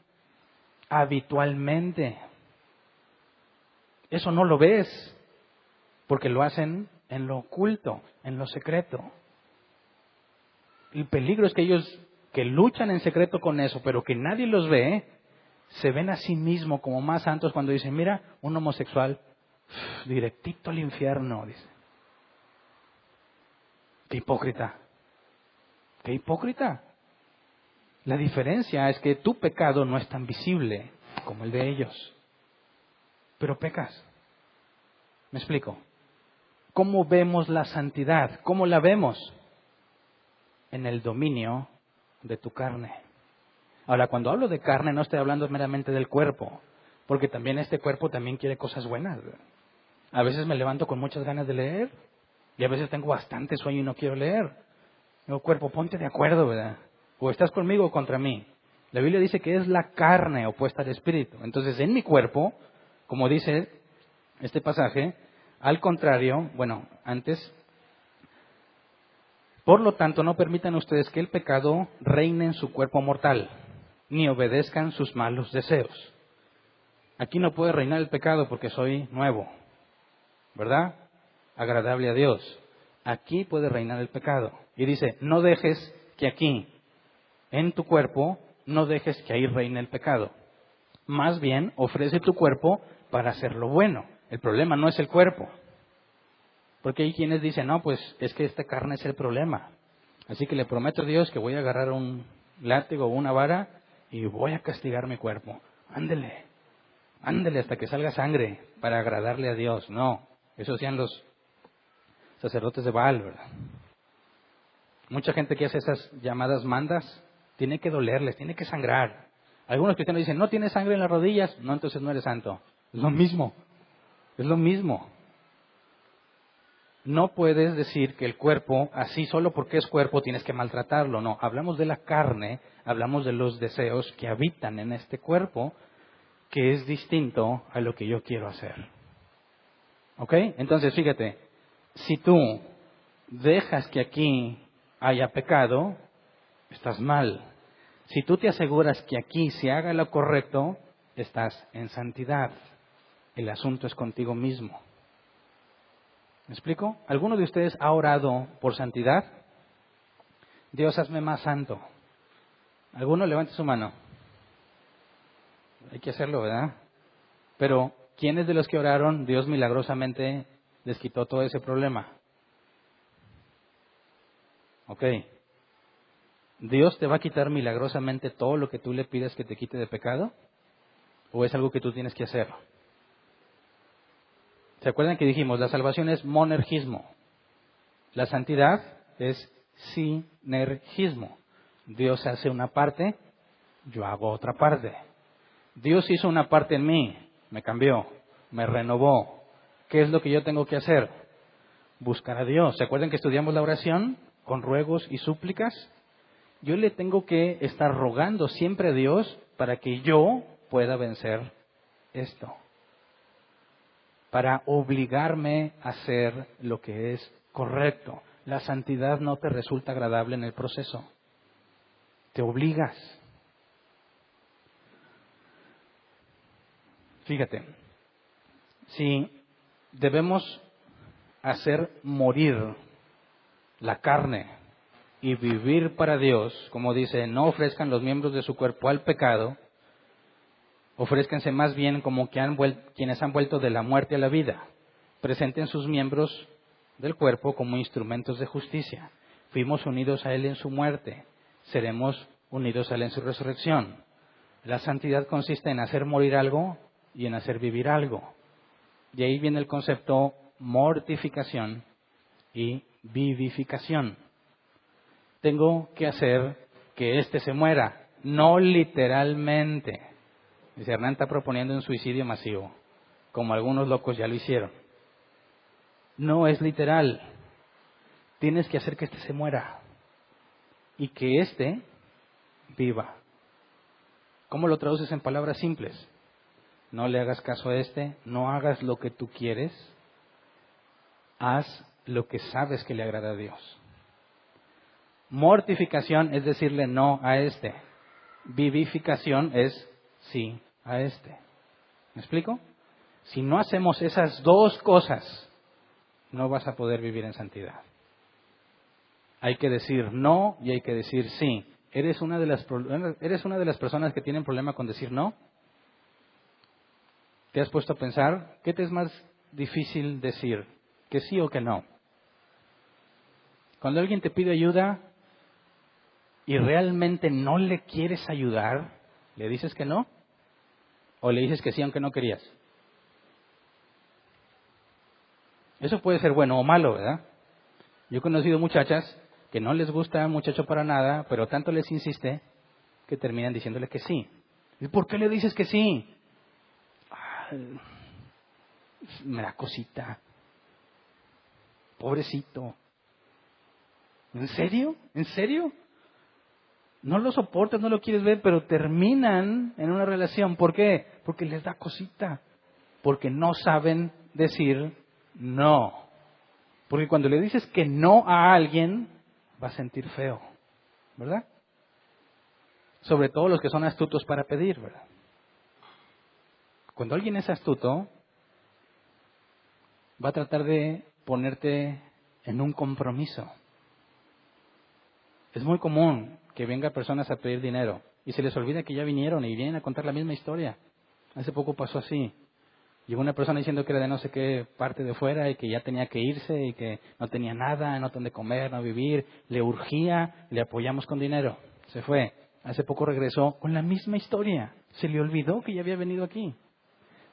habitualmente. Eso no lo ves porque lo hacen en lo oculto, en lo secreto. El peligro es que ellos que luchan en secreto con eso, pero que nadie los ve, se ven a sí mismos como más santos cuando dicen, mira, un homosexual, directito al infierno, dice. ¡Qué hipócrita! ¡Qué hipócrita! La diferencia es que tu pecado no es tan visible como el de ellos. Pero pecas. ¿Me explico? ¿Cómo vemos la santidad? ¿Cómo la vemos? En el dominio de tu carne. Ahora, cuando hablo de carne, no estoy hablando meramente del cuerpo, porque también este cuerpo también quiere cosas buenas. A veces me levanto con muchas ganas de leer, y a veces tengo bastante sueño y no quiero leer. Digo, cuerpo, ponte de acuerdo, ¿verdad? O estás conmigo o contra mí. La Biblia dice que es la carne opuesta al espíritu. Entonces, en mi cuerpo, como dice este pasaje, al contrario, antes, por lo tanto, no permitan ustedes que el pecado reine en su cuerpo mortal, ni obedezcan sus malos deseos. Aquí no puede reinar el pecado porque soy nuevo, ¿verdad? Agradable a Dios. Aquí puede reinar el pecado. Y dice, no dejes que aquí, en tu cuerpo, no dejes que ahí reine el pecado. Más bien, ofrece tu cuerpo para hacer lo bueno. El problema no es el cuerpo. Porque hay quienes dicen, no, pues es que esta carne es el problema. Así que le prometo a Dios que voy a agarrar un látigo o una vara y voy a castigar mi cuerpo. Ándele hasta que salga sangre para agradarle a Dios. No, eso hacían los sacerdotes de Baal, ¿verdad? Mucha gente que hace esas llamadas mandas, tiene que dolerles, tiene que sangrar. Algunos cristianos dicen, no tienes sangre en las rodillas, no, entonces no eres santo. Es lo mismo. No puedes decir que el cuerpo, así solo porque es cuerpo, tienes que maltratarlo. No, hablamos de la carne, hablamos de los deseos que habitan en este cuerpo, que es distinto a lo que yo quiero hacer. ¿Ok? Entonces, fíjate, si tú dejas que aquí haya pecado, estás mal. Si tú te aseguras que aquí se haga lo correcto, estás en santidad. El asunto es contigo mismo. ¿Me explico? ¿Alguno de ustedes ha orado por santidad? Dios, hazme más santo. ¿Alguno levante su mano? Hay que hacerlo, ¿verdad? Pero, ¿quiénes de los que oraron, Dios milagrosamente les quitó todo ese problema? Ok. ¿Dios te va a quitar milagrosamente todo lo que tú le pides que te quite de pecado? ¿O es algo que tú tienes que hacer? ¿Se acuerdan que dijimos, la salvación es monergismo? La santidad es sinergismo. Dios hace una parte, yo hago otra parte. Dios hizo una parte en mí, me cambió, me renovó. ¿Qué es lo que yo tengo que hacer? Buscar a Dios. ¿Se acuerdan que estudiamos la oración con ruegos y súplicas? Yo le tengo que estar rogando siempre a Dios para que yo pueda vencer esto. Para obligarme a hacer lo que es correcto. La santidad no te resulta agradable en el proceso. Te obligas. Fíjate, si debemos hacer morir la carne y vivir para Dios, como dice, no ofrezcan los miembros de su cuerpo al pecado, ofrézcanse más bien como quienes han vuelto de la muerte a la vida. Presenten sus miembros del cuerpo como instrumentos de justicia. Fuimos unidos a Él en su muerte, seremos unidos a Él en su resurrección. La santidad consiste en hacer morir algo y en hacer vivir algo. De ahí viene el concepto mortificación y vivificación. Tengo que hacer que éste se muera, no literalmente. Dice, Hernán está proponiendo un suicidio masivo, como algunos locos ya lo hicieron. No es literal. Tienes que hacer que éste se muera y que éste viva. ¿Cómo lo traduces en palabras simples? No le hagas caso a este, no hagas lo que tú quieres, haz lo que sabes que le agrada a Dios. Mortificación es decirle no a este. Vivificación es sí a este. ¿Me explico? Si no hacemos esas dos cosas, no vas a poder vivir en santidad. Hay que decir no y hay que decir sí. ¿Eres una de las personas que tienen problema con decir no? ¿Te has puesto a pensar qué te es más difícil decir? ¿Que sí o que no? Cuando alguien te pide ayuda y realmente no le quieres ayudar, ¿le dices que no? ¿O le dices que sí aunque no querías? Eso puede ser bueno o malo, ¿verdad? Yo he conocido muchachas que no les gusta al muchacho para nada, pero tanto les insiste que terminan diciéndole que sí. ¿Y por qué le dices que sí? Me da cosita. Pobrecito. ¿En serio? ¿En serio? No lo soportas, no lo quieres ver, pero terminan en una relación. ¿Por qué? Porque les da cosita. Porque no saben decir no. Porque cuando le dices que no a alguien, va a sentir feo, ¿verdad? Sobre todo los que son astutos para pedir, ¿verdad? Cuando alguien es astuto, va a tratar de ponerte en un compromiso. Es muy común que vengan personas a pedir dinero y se les olvida que ya vinieron y vienen a contar la misma historia. Hace poco pasó así. Llegó una persona diciendo que era de no sé qué parte de fuera y que ya tenía que irse y que no tenía nada, no dónde comer, no vivir. Le urgía, le apoyamos con dinero. Se fue. Hace poco regresó con la misma historia. Se le olvidó que ya había venido aquí.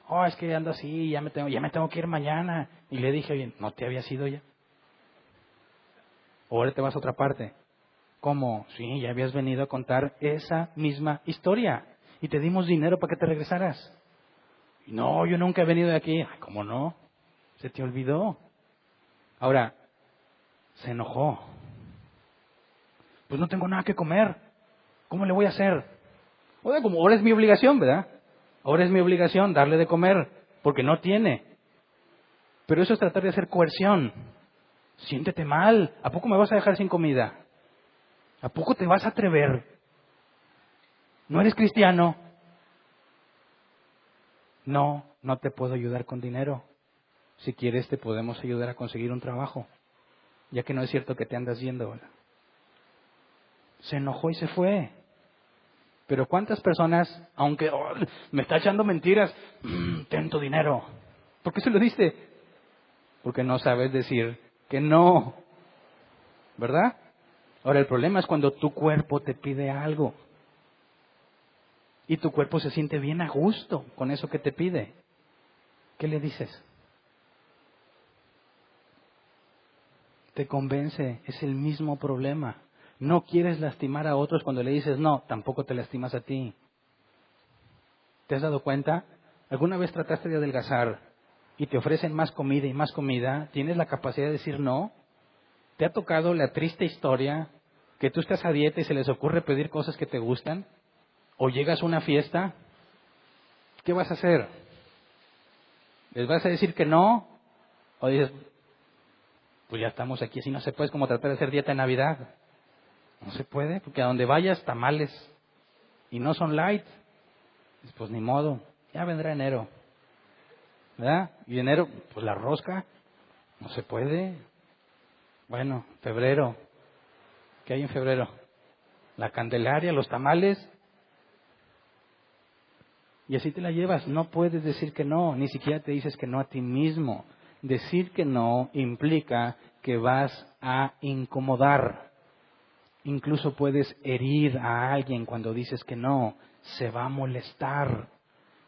Oh, es que ando así, ya me tengo que ir mañana. Y le dije, oye, ¿no te habías ido ya? ¿O ahora te vas a otra parte? ¿Cómo? Sí, ya habías venido a contar esa misma historia. Y te dimos dinero para que te regresaras. No, yo nunca he venido de aquí. Ay, ¿cómo no? Se te olvidó. Ahora, se enojó. Pues no tengo nada que comer. ¿Cómo le voy a hacer? Oye, como ahora es mi obligación, ¿verdad? Ahora es mi obligación darle de comer, porque no tiene. Pero eso es tratar de hacer coerción. Siéntete mal. ¿A poco me vas a dejar sin comida? ¿A poco te vas a atrever? ¿No eres cristiano? No, no te puedo ayudar con dinero. Si quieres te podemos ayudar a conseguir un trabajo, ya que no es cierto que te andas yendo, ¿verdad? Se enojó y se fue. Pero ¿cuántas personas, aunque me está echando mentiras, ten tu dinero? ¿Por qué se lo diste? Porque no sabes decir que no, ¿verdad? Ahora el problema es cuando tu cuerpo te pide algo y tu cuerpo se siente bien a gusto con eso que te pide. ¿Qué le dices? Te convence, es el mismo problema. No quieres lastimar a otros cuando le dices no, tampoco te lastimas a ti. ¿Te has dado cuenta? ¿Alguna vez trataste de adelgazar y te ofrecen más comida y más comida? ¿Tienes la capacidad de decir no? ¿Te ha tocado la triste historia que tú estás a dieta y se les ocurre pedir cosas que te gustan? ¿O llegas a una fiesta? ¿Qué vas a hacer? ¿Les vas a decir que no? ¿O dices, pues ya estamos aquí, así no se puede, es como tratar de hacer dieta en Navidad? No se puede, porque a donde vayas tamales y no son light. Pues ni modo, ya vendrá enero, ¿verdad? Y enero, pues la rosca, no se puede. Bueno, febrero, ¿qué hay en febrero? La Candelaria, los tamales. Y así te la llevas, no puedes decir que no, ni siquiera te dices que no a ti mismo. Decir que no implica que vas a incomodar. Incluso puedes herir a alguien cuando dices que no, se va a molestar.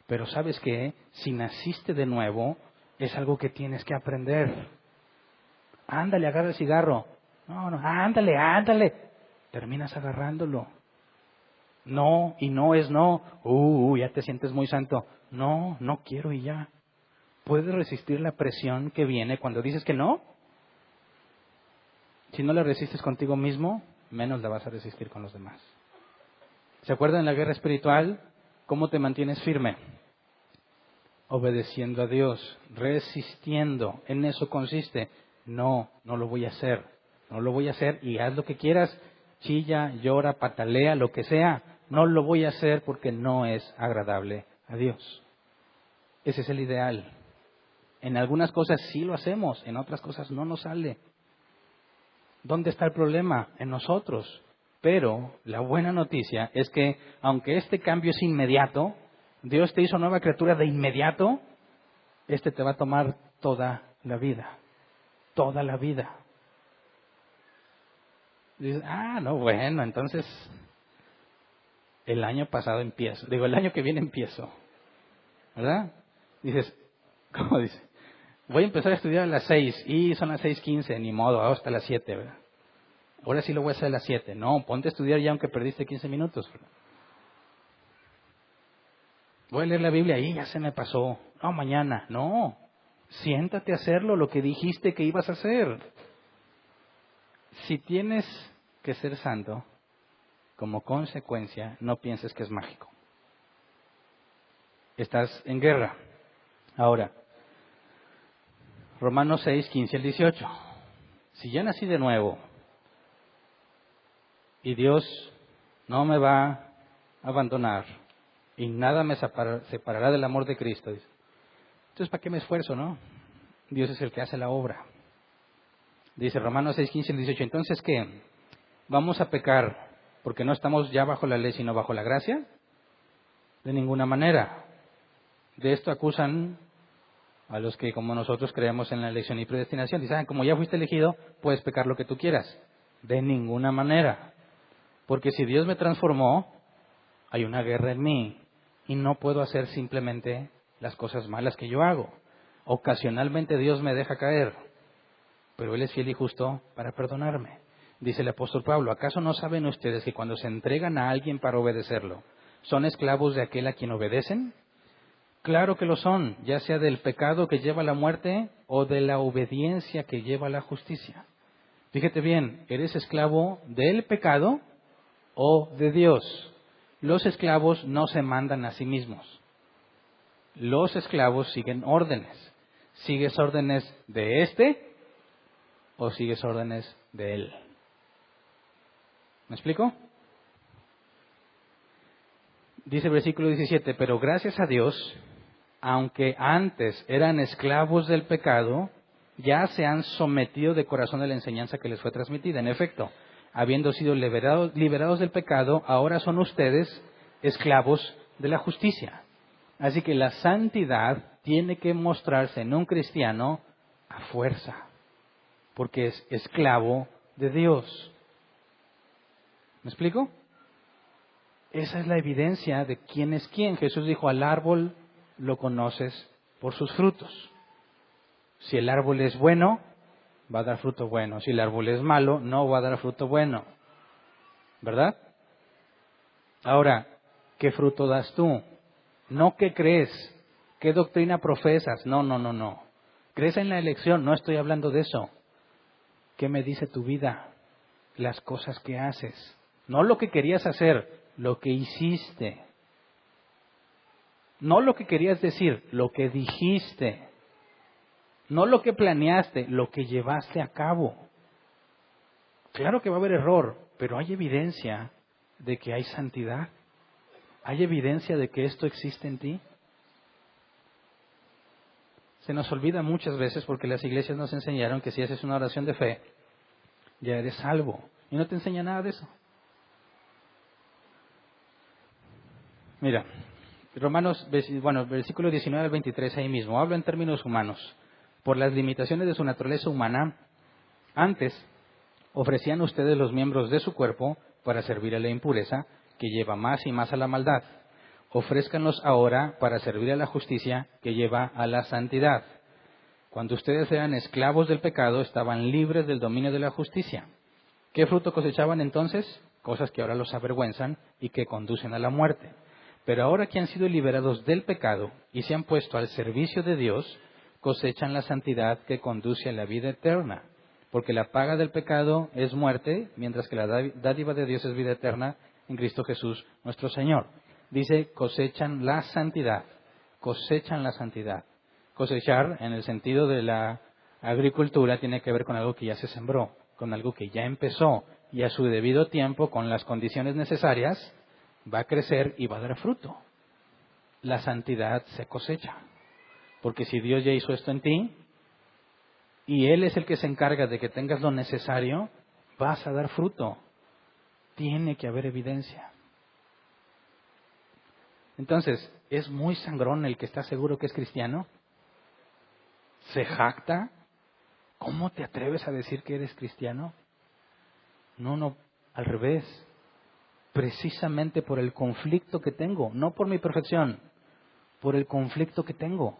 Pero ¿sabes qué? Si naciste de nuevo, es algo que tienes que aprender. Ándale, agarra el cigarro. No, ándale. Terminas agarrándolo. No, y no es no. Ya te sientes muy santo. No, no quiero y ya. ¿Puedes resistir la presión que viene cuando dices que no? Si no la resistes contigo mismo, menos la vas a resistir con los demás. ¿Se acuerdan en la guerra espiritual? ¿Cómo te mantienes firme? Obedeciendo a Dios, resistiendo. En eso consiste. No lo voy a hacer. No lo voy a hacer y haz lo que quieras. Chilla, llora, patalea, lo que sea. No lo voy a hacer porque no es agradable a Dios. Ese es el ideal. En algunas cosas sí lo hacemos, en otras cosas no nos sale. ¿Dónde está el problema? En nosotros. Pero la buena noticia es que aunque este cambio es inmediato, Dios te hizo nueva criatura de inmediato, este te va a tomar toda la vida. Toda la vida. Dices, no, bueno, entonces el año pasado empiezo. El año que viene empiezo. ¿Verdad? Dices, ¿cómo dice? Voy a empezar a estudiar a las 6 y son las 6:15, ni modo, hasta las 7, ¿verdad? Ahora sí lo voy a hacer a las 7. No, ponte a estudiar ya aunque perdiste 15 minutos. ¿Verdad? Voy a leer la Biblia y ya se me pasó. No, mañana. No, siéntate a hacerlo, lo que dijiste que ibas a hacer. Si tienes que ser santo, como consecuencia, no pienses que es mágico. Estás en guerra. Ahora, Romanos 6, 15 al 18. Si ya nací de nuevo y Dios no me va a abandonar y nada me separará del amor de Cristo, entonces ¿para qué me esfuerzo, no? Dios es el que hace la obra. Dice Romanos 6, 15 al 18. Entonces, ¿qué? ¿Vamos a pecar porque no estamos ya bajo la ley sino bajo la gracia? De ninguna manera. De esto acusan a los que, como nosotros, creemos en la elección y predestinación. Dicen, como ya fuiste elegido, puedes pecar lo que tú quieras. De ninguna manera. Porque si Dios me transformó, hay una guerra en mí. Y no puedo hacer simplemente las cosas malas que yo hago. Ocasionalmente Dios me deja caer. Pero Él es fiel y justo para perdonarme. Dice el apóstol Pablo, ¿acaso no saben ustedes que cuando se entregan a alguien para obedecerlo, son esclavos de aquel a quien obedecen? Claro que lo son, ya sea del pecado que lleva a la muerte o de la obediencia que lleva a la justicia. Fíjate bien, ¿eres esclavo del pecado o de Dios? Los esclavos no se mandan a sí mismos. Los esclavos siguen órdenes. ¿Sigues órdenes de este o sigues órdenes de él? ¿Me explico? Dice el versículo 17, pero gracias a Dios, aunque antes eran esclavos del pecado, ya se han sometido de corazón a la enseñanza que les fue transmitida. En efecto, habiendo sido liberados del pecado, ahora son ustedes esclavos de la justicia. Así que la santidad tiene que mostrarse en un cristiano a fuerza, porque es esclavo de Dios. ¿Me explico? Esa es la evidencia de quién es quién. Jesús dijo, al árbol lo conoces por sus frutos. Si el árbol es bueno, va a dar fruto bueno. Si el árbol es malo, no va a dar fruto bueno. ¿Verdad? Ahora, ¿qué fruto das tú? No qué crees, qué doctrina profesas. No. ¿Crees en la elección? No estoy hablando de eso. ¿Qué me dice tu vida? Las cosas que haces. No lo que querías hacer, lo que hiciste. No lo que querías decir, lo que dijiste. No lo que planeaste, lo que llevaste a cabo. Claro que va a haber error, pero hay evidencia de que hay santidad. ¿Hay evidencia de que esto existe en ti? Se nos olvida muchas veces porque las iglesias nos enseñaron que si haces una oración de fe, ya eres salvo. Y no te enseña nada de eso. Mira, Romanos, versículo 19 al 23 ahí mismo, habla en términos humanos. Por las limitaciones de su naturaleza humana, antes ofrecían ustedes los miembros de su cuerpo para servir a la impureza, que lleva más y más a la maldad. Ofrézcanlos ahora para servir a la justicia, que lleva a la santidad. Cuando ustedes eran esclavos del pecado, estaban libres del dominio de la justicia. ¿Qué fruto cosechaban entonces? Cosas que ahora los avergüenzan y que conducen a la muerte. Pero ahora que han sido liberados del pecado y se han puesto al servicio de Dios, cosechan la santidad que conduce a la vida eterna. Porque la paga del pecado es muerte, mientras que la dádiva de Dios es vida eterna en Cristo Jesús nuestro Señor. Dice, cosechan la santidad. Cosechan la santidad. Cosechar, en el sentido de la agricultura, tiene que ver con algo que ya se sembró, con algo que ya empezó, y a su debido tiempo, con las condiciones necesarias, va a crecer y va a dar fruto. La santidad se cosecha. Porque si Dios ya hizo esto en ti, y Él es el que se encarga de que tengas lo necesario, vas a dar fruto. Tiene que haber evidencia. Entonces, ¿es muy sangrón el que está seguro que es cristiano? ¿Se jacta? ¿Cómo te atreves a decir que eres cristiano? No, al revés. Precisamente por el conflicto que tengo, no por mi perfección, por el conflicto que tengo,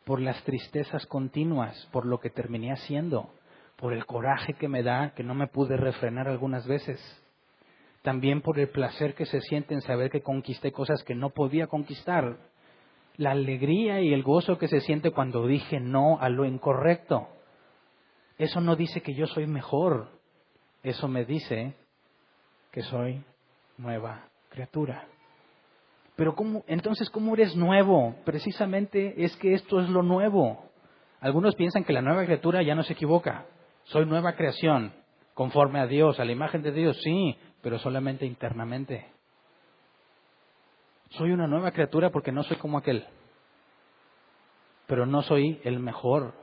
por las tristezas continuas, por lo que terminé haciendo, por el coraje que me da, que no me pude refrenar algunas veces. También por el placer que se siente en saber que conquisté cosas que no podía conquistar. La alegría y el gozo que se siente cuando dije no a lo incorrecto. Eso no dice que yo soy mejor. Eso me dice que soy nueva criatura. Pero entonces, ¿cómo eres nuevo? Precisamente es que esto es lo nuevo. Algunos piensan que la nueva criatura ya no se equivoca. Soy nueva creación, conforme a Dios, a la imagen de Dios, sí, pero solamente internamente. Soy una nueva criatura porque no soy como aquel. Pero no soy el mejor.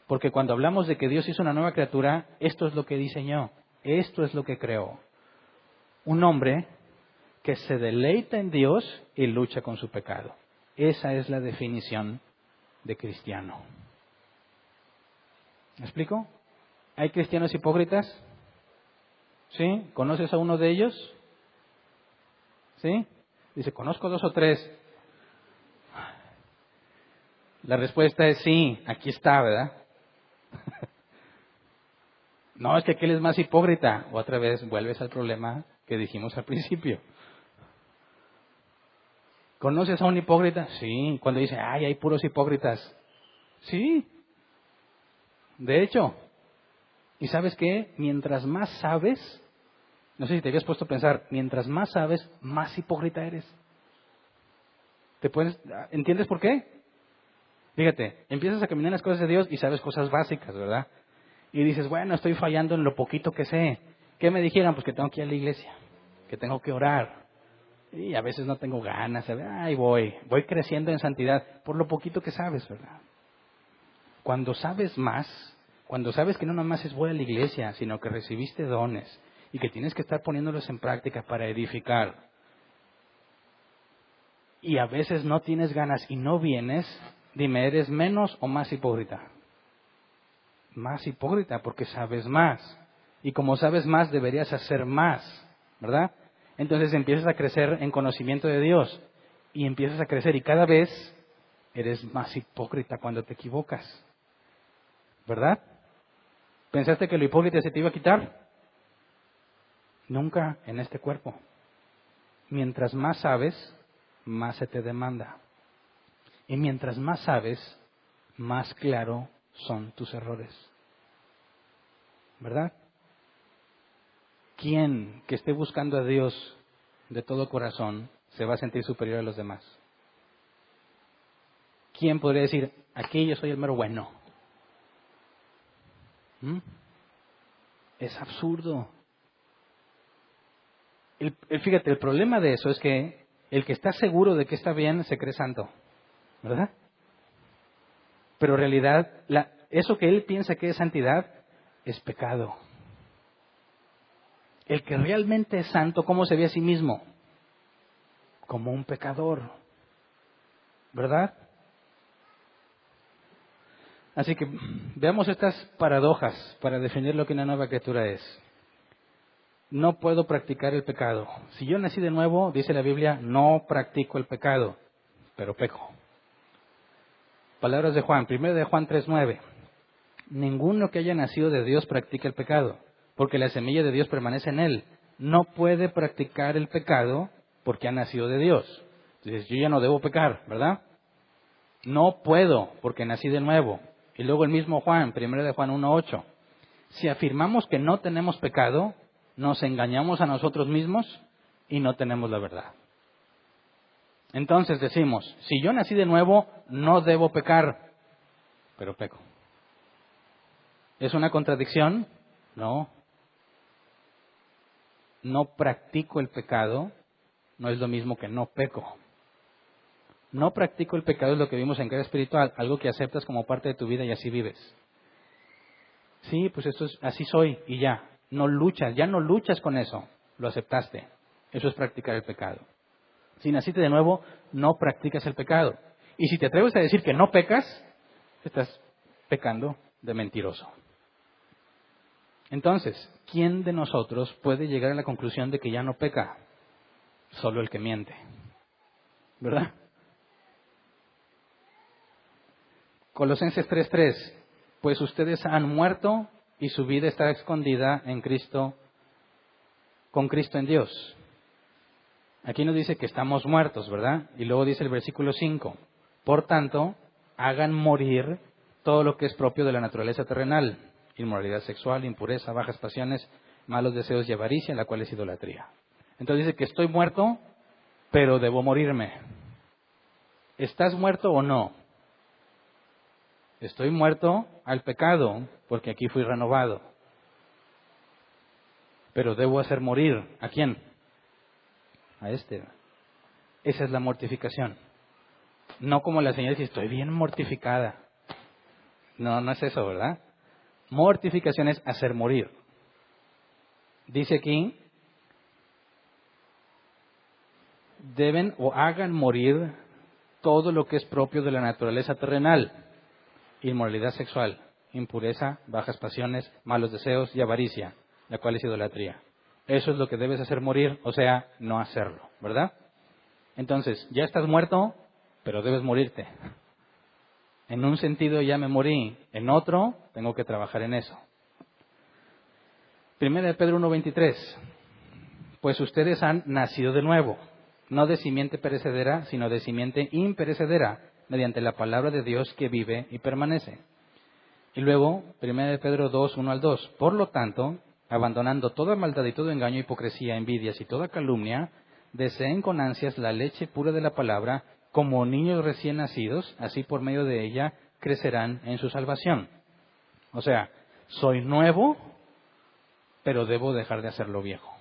Porque cuando hablamos de que Dios hizo una nueva criatura, esto es lo que diseñó, esto es lo que creó. Un hombre que se deleita en Dios y lucha con su pecado. Esa es la definición de cristiano. ¿Me explico? ¿Hay cristianos hipócritas? ¿Sí? ¿Conoces a uno de ellos? ¿Sí? Dice, conozco 2 o 3. La respuesta es sí, aquí está, ¿verdad? No, es que aquel es más hipócrita. Otra vez vuelves al problema que dijimos al principio. ¿Conoces a un hipócrita? Sí. Cuando dice, ay, hay puros hipócritas. Sí. De hecho. ¿Y sabes qué? Mientras más sabes, no sé si te habías puesto a pensar, mientras más sabes, más hipócrita eres. ¿Entiendes por qué? Fíjate, empiezas a caminar en las cosas de Dios y sabes cosas básicas, ¿verdad? Y dices, bueno, estoy fallando en lo poquito que sé. ¿Qué me dijeron? Pues que tengo que ir a la iglesia, que tengo que orar. Y a veces no tengo ganas, ahí voy creciendo en santidad por lo poquito que sabes, ¿verdad? Cuando sabes más, cuando sabes que no nomás es voy a la iglesia, sino que recibiste dones y que tienes que estar poniéndolos en práctica para edificar, y a veces no tienes ganas y no vienes, dime, ¿eres menos o más hipócrita? Más hipócrita porque sabes más. Y como sabes más, deberías hacer más, ¿verdad? Entonces empiezas a crecer en conocimiento de Dios y empiezas a crecer y cada vez eres más hipócrita cuando te equivocas, ¿verdad? ¿Pensaste que lo hipócrita se te iba a quitar? Nunca en este cuerpo. Mientras más sabes, más se te demanda. Y mientras más sabes, más claro son tus errores, ¿verdad? ¿Quién que esté buscando a Dios de todo corazón se va a sentir superior a los demás? ¿Quién podría decir, aquí yo soy el mero bueno? Es absurdo. Fíjate, el problema de eso es que el que está seguro de que está bien se cree santo, ¿verdad? Pero en realidad, eso que él piensa que es santidad es pecado. El que realmente es santo, ¿cómo se ve a sí mismo? Como un pecador, ¿verdad? Así que veamos estas paradojas para definir lo que una nueva criatura es. No puedo practicar el pecado. Si yo nací de nuevo, dice la Biblia, no practico el pecado, pero peco. Palabras de Juan, 1 de Juan 3:9. Ninguno que haya nacido de Dios practica el pecado, porque la semilla de Dios permanece en él. No puede practicar el pecado porque ha nacido de Dios. Entonces, yo ya no debo pecar, ¿verdad? No puedo porque nací de nuevo. Y luego el mismo Juan, 1 de Juan 1:8. Si afirmamos que no tenemos pecado, nos engañamos a nosotros mismos y no tenemos la verdad. Entonces decimos, si yo nací de nuevo, no debo pecar, pero peco. ¿Es una contradicción? No. No practico el pecado, no es lo mismo que no peco. No practico el pecado es lo que vimos en Guerra Espiritual, algo que aceptas como parte de tu vida y así vives. Sí, pues así soy y ya. No luchas con eso, lo aceptaste. Eso es practicar el pecado. Si naciste de nuevo, no practicas el pecado. Y si te atreves a decir que no pecas, estás pecando de mentiroso. Entonces, ¿quién de nosotros puede llegar a la conclusión de que ya no peca? Solo el que miente, ¿verdad? Colosenses 3:3, pues ustedes han muerto y su vida está escondida en Cristo, con Cristo en Dios. Aquí nos dice que estamos muertos, ¿verdad? Y luego dice el versículo 5, por tanto, hagan morir todo lo que es propio de la naturaleza terrenal, inmoralidad sexual, impureza, bajas pasiones, malos deseos y avaricia, la cual es idolatría. Entonces dice que estoy muerto, pero debo morirme. ¿Estás muerto o no? Estoy muerto al pecado, porque aquí fui renovado. Pero debo hacer morir. ¿A quién? A este. Esa es la mortificación. No como la señora dice, estoy bien mortificada. No, no es eso, ¿verdad? Mortificación es hacer morir. Dice aquí, deben o hagan morir todo lo que es propio de la naturaleza terrenal. Inmoralidad sexual, impureza, bajas pasiones, malos deseos y avaricia, la cual es idolatría. Eso es lo que debes hacer morir, o sea, no hacerlo, ¿verdad? Entonces, ya estás muerto, pero debes morirte. En un sentido ya me morí, en otro tengo que trabajar en eso. 1 de Pedro 1:23. Pues ustedes han nacido de nuevo, no de simiente perecedera, sino de simiente imperecedera, mediante la palabra de Dios que vive y permanece. Y luego, 1 de Pedro 2:1-2. Por lo tanto, abandonando toda maldad y todo engaño, hipocresía, envidias y toda calumnia, deseen con ansias la leche pura de la palabra, como niños recién nacidos, así por medio de ella crecerán en su salvación. O sea, soy nuevo, pero debo dejar de hacer lo viejo.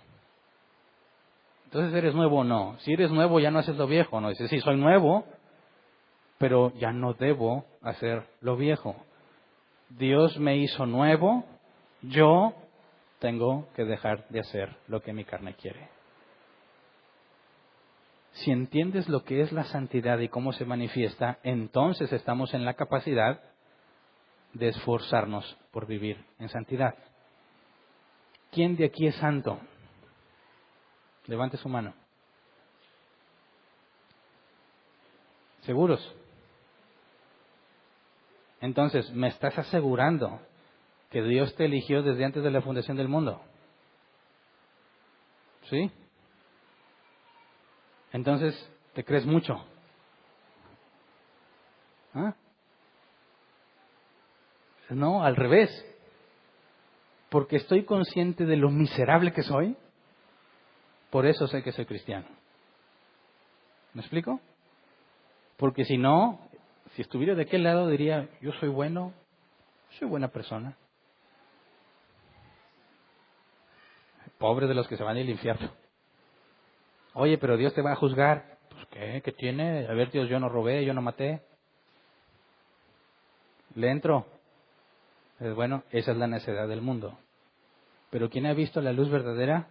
Entonces, ¿eres nuevo o no? Si eres nuevo, ya no haces lo viejo, ¿no? Dices, sí, soy nuevo, pero ya no debo hacer lo viejo. Dios me hizo nuevo, yo tengo que dejar de hacer lo que mi carne quiere. Si entiendes lo que es la santidad y cómo se manifiesta, entonces estamos en la capacidad de esforzarnos por vivir en santidad. ¿Quién de aquí es santo? Levante su mano. ¿Seguros? Entonces, ¿me estás asegurando que Dios te eligió desde antes de la fundación del mundo? ¿Sí? Entonces, ¿te crees mucho? ¿Ah? No, al revés. Porque estoy consciente de lo miserable que soy, por eso sé que soy cristiano. ¿Me explico? Porque si no, si estuviera de aquel lado diría, yo soy bueno, soy buena persona. Pobre de los que se van al infierno. Oye, pero Dios te va a juzgar. Pues ¿qué? ¿Qué tiene? A ver, Dios, yo no robé, yo no maté. ¿Le entro? Bueno, esa es la necedad del mundo. Pero quien ha visto la luz verdadera,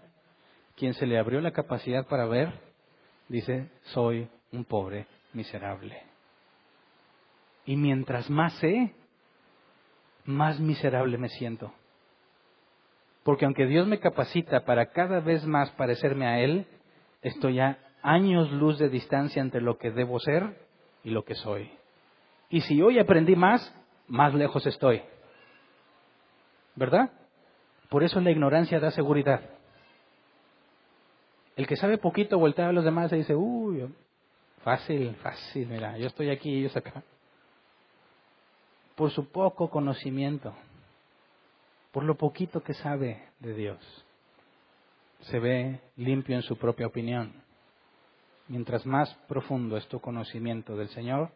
quien se le abrió la capacidad para ver, dice, soy un pobre miserable. Y mientras más sé, más miserable me siento. Porque aunque Dios me capacita para cada vez más parecerme a Él, estoy a años luz de distancia entre lo que debo ser y lo que soy. Y si hoy aprendí más, más lejos estoy. ¿Verdad? Por eso la ignorancia da seguridad. El que sabe poquito voltea a los demás y dice, uy, fácil, mira, yo estoy aquí y ellos acá. Por su poco conocimiento, por lo poquito que sabe de Dios, se ve limpio en su propia opinión. Mientras más profundo es tu conocimiento del Señor,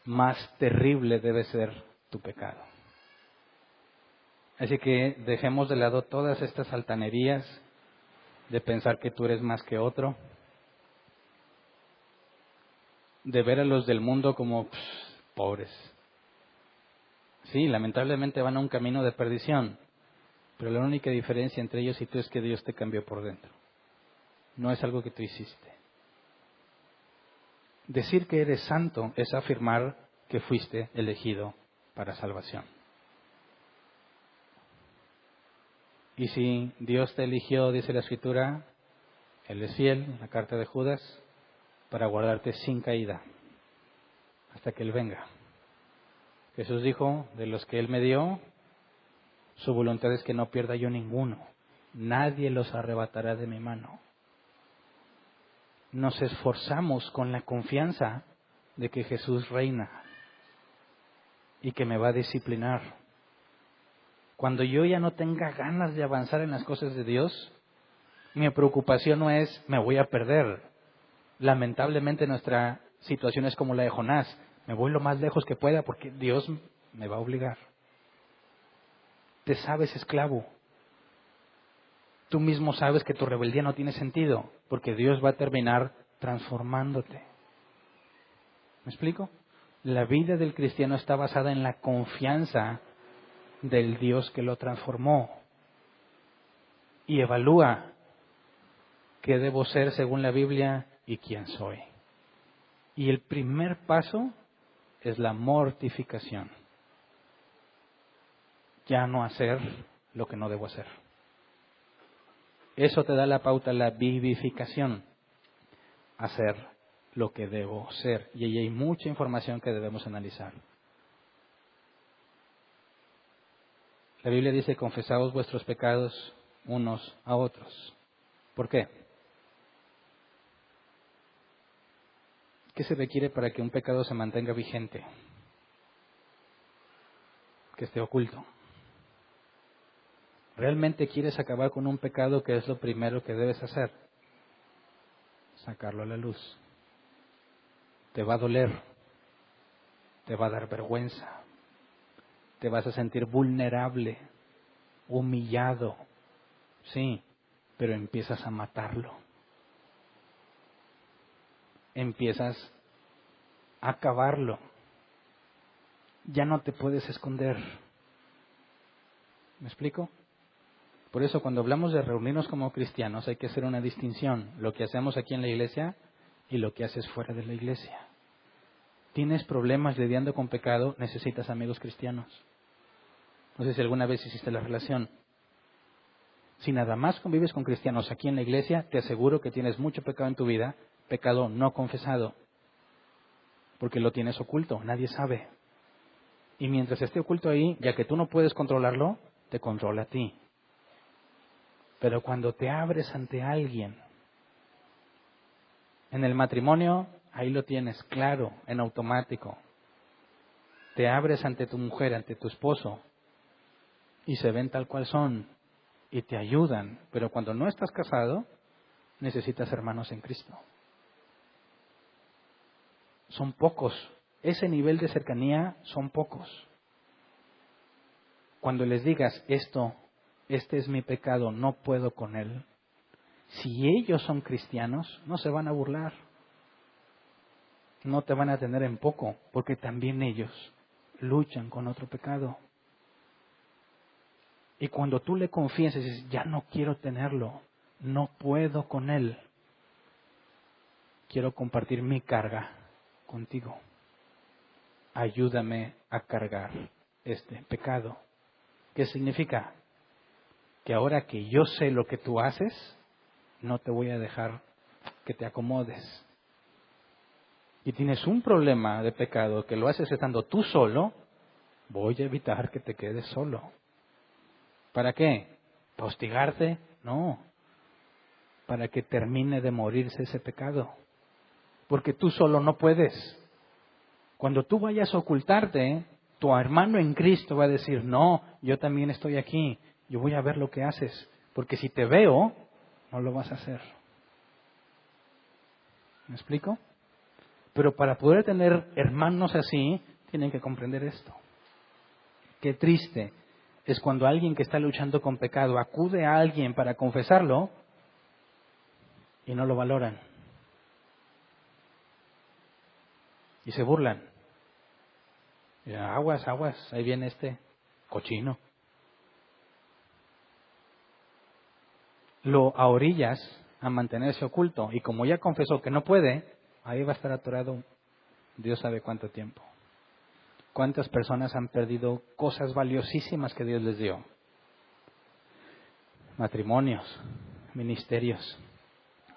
más terrible debe ser tu pecado. Así que dejemos de lado todas estas altanerías de pensar que tú eres más que otro, de ver a los del mundo como pobres. Sí, lamentablemente van a un camino de perdición, pero la única diferencia entre ellos y tú es que Dios te cambió por dentro. No es algo que tú hiciste. Decir que eres santo es afirmar que fuiste elegido para salvación. Y si Dios te eligió, dice la Escritura, Él es fiel, la carta de Judas, para guardarte sin caída, hasta que Él venga. Jesús dijo, de los que Él me dio, su voluntad es que no pierda yo ninguno. Nadie los arrebatará de mi mano. Nos esforzamos con la confianza de que Jesús reina y que me va a disciplinar. Cuando yo ya no tenga ganas de avanzar en las cosas de Dios, mi preocupación no es me voy a perder. Lamentablemente nuestra situación es como la de Jonás. Me voy lo más lejos que pueda porque Dios me va a obligar. Te sabes esclavo. Tú mismo sabes que tu rebeldía no tiene sentido porque Dios va a terminar transformándote. ¿Me explico? La vida del cristiano está basada en la confianza del Dios que lo transformó. Y evalúa qué debo ser según la Biblia y quién soy. Y el primer paso es la mortificación. Ya no hacer lo que no debo hacer. Eso te da la pauta a la vivificación. Hacer lo que debo ser. Y ahí hay mucha información que debemos analizar. La Biblia dice, confesaos vuestros pecados unos a otros. ¿Por qué? ¿Qué se requiere para que un pecado se mantenga vigente? Que esté oculto. ¿Realmente quieres acabar con un pecado? ¿Qué es lo primero que debes hacer? Sacarlo a la luz. Te va a doler. Te va a dar vergüenza. Te vas a sentir vulnerable, humillado. Sí, pero empiezas a matarlo. Empiezas a acabarlo. Ya no te puedes esconder. ¿Me explico? Por eso cuando hablamos de reunirnos como cristianos hay que hacer una distinción. Lo que hacemos aquí en la iglesia y lo que haces fuera de la iglesia. ¿Tienes problemas lidiando con pecado? Necesitas amigos cristianos. No sé si alguna vez hiciste la relación. Si nada más convives con cristianos aquí en la iglesia, te aseguro que tienes mucho pecado en tu vida, pecado no confesado. Porque lo tienes oculto, nadie sabe. Y mientras esté oculto ahí, ya que tú no puedes controlarlo, te controla a ti. Pero cuando te abres ante alguien, en el matrimonio, ahí lo tienes claro, en automático. Te abres ante tu mujer, ante tu esposo, y se ven tal cual son, y te ayudan. Pero cuando no estás casado, necesitas hermanos en Cristo. Son pocos. Ese nivel de cercanía son pocos. Cuando les digas este es mi pecado, no puedo con él. Si ellos son cristianos, no se van a burlar. No te van a tener en poco, porque también ellos luchan con otro pecado. Y cuando tú le confiesas y dices, ya no quiero tenerlo, no puedo con él, quiero compartir mi carga contigo. Ayúdame a cargar este pecado. ¿Qué significa? Que ahora que yo sé lo que tú haces, no te voy a dejar que te acomodes. Y tienes un problema de pecado que lo haces estando tú solo, voy a evitar que te quedes solo. ¿Para qué? ¿Para hostigarte? No. Para que termine de morirse ese pecado. Porque tú solo no puedes. Cuando tú vayas a ocultarte, tu hermano en Cristo va a decir, no, yo también estoy aquí, yo voy a ver lo que haces. Porque si te veo, no lo vas a hacer. ¿Me explico? Pero para poder tener hermanos así, tienen que comprender esto. Qué triste es cuando alguien que está luchando con pecado acude a alguien para confesarlo y no lo valoran. Y se burlan. Y dicen, aguas, ahí viene este cochino. Lo ahorillas a mantenerse oculto. Y como ya confesó que no puede, ahí va a estar atorado Dios sabe cuánto tiempo. ¿Cuántas personas han perdido cosas valiosísimas que Dios les dio? Matrimonios, ministerios,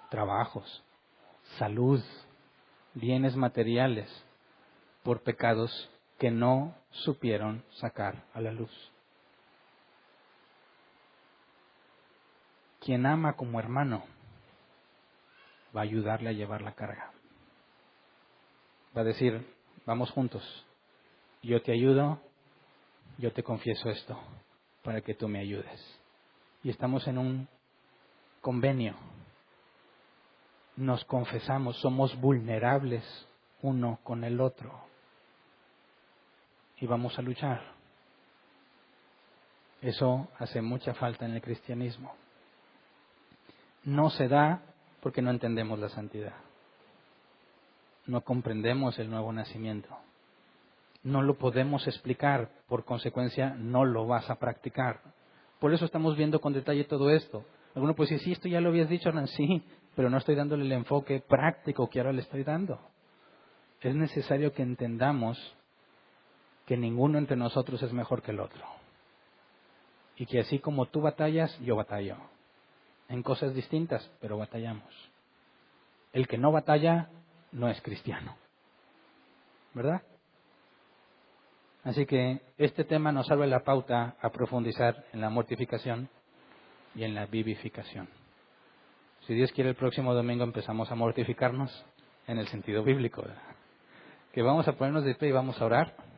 trabajos, salud, bienes materiales, por pecados que no supieron sacar a la luz. Quien ama como hermano va a ayudarle a llevar la carga. Va a decir, vamos juntos, yo te ayudo, yo te confieso esto. para que tú me ayudes. Y estamos en un convenio. Nos confesamos, somos vulnerables uno con el otro. Y vamos a luchar. Eso hace mucha falta en el cristianismo. No se da porque no entendemos la santidad. No comprendemos el nuevo nacimiento. No lo podemos explicar, por consecuencia no lo vas a practicar. Por eso estamos viendo con detalle todo esto. Alguno puede decir, sí, esto ya lo habías dicho, Hernán, sí, pero no estoy dándole el enfoque práctico que ahora le estoy dando. Es necesario que entendamos que ninguno entre nosotros es mejor que el otro. Y que así como tú batallas, yo batallo. En cosas distintas, pero batallamos. El que no batalla no es cristiano. ¿Verdad? Así que este tema nos abre la pauta a profundizar en la mortificación y en la vivificación. Si Dios quiere, el próximo domingo empezamos a mortificarnos en el sentido bíblico, ¿verdad? Que vamos a ponernos de pie y vamos a orar.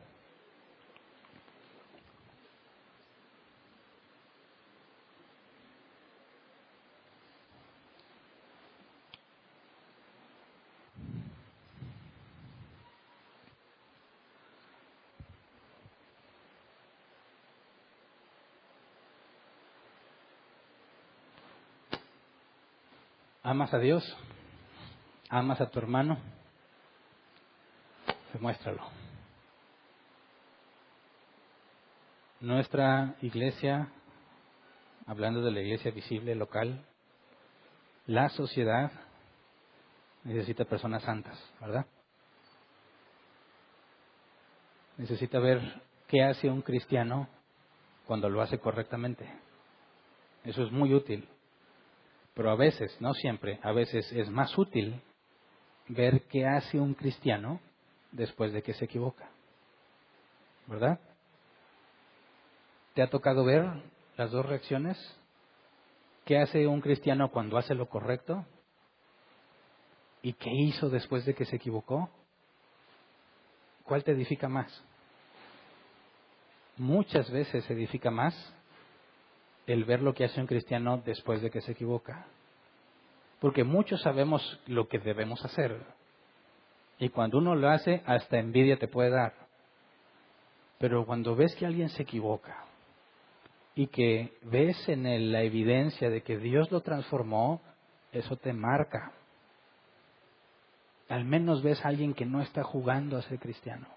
¿Amas a Dios? ¿Amas a tu hermano? Demuéstralo. Nuestra iglesia, hablando de la iglesia visible, local, la sociedad necesita personas santas, ¿verdad? Necesita ver qué hace un cristiano cuando lo hace correctamente. Eso es muy útil. Pero a veces, no siempre, a veces es más útil ver qué hace un cristiano después de que se equivoca. ¿Verdad? ¿Te ha tocado ver las dos reacciones? ¿Qué hace un cristiano cuando hace lo correcto? ¿Y qué hizo después de que se equivocó? ¿Cuál te edifica más? Muchas veces edifica más el ver lo que hace un cristiano después de que se equivoca. Porque muchos sabemos lo que debemos hacer. Y cuando uno lo hace, hasta envidia te puede dar. Pero cuando ves que alguien se equivoca y que ves en él la evidencia de que Dios lo transformó, eso te marca. Al menos ves a alguien que no está jugando a ser cristiano.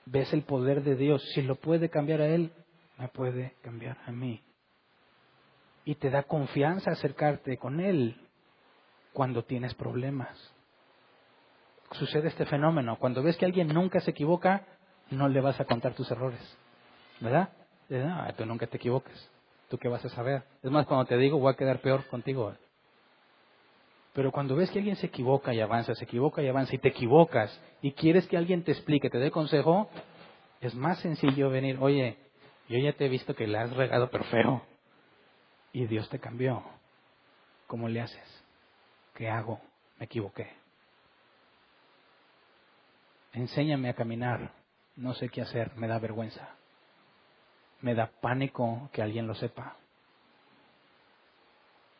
Ves el poder de Dios. Si lo puede cambiar a él, me puede cambiar a mí. Y te da confianza acercarte con él cuando tienes problemas. Sucede este fenómeno. Cuando ves que alguien nunca se equivoca, no le vas a contar tus errores. ¿Verdad? No, tú nunca te equivoques. ¿Tú qué vas a saber? Es más, cuando te digo, voy a quedar peor contigo. Pero cuando ves que alguien se equivoca y avanza, y te equivocas, y quieres que alguien te explique, te dé consejo, es más sencillo venir, oye, yo ya te he visto que la has regado pero feo, y Dios te cambió. ¿Cómo le haces? ¿Qué hago? Me equivoqué. Enséñame a caminar. No sé qué hacer, me da vergüenza. Me da pánico que alguien lo sepa.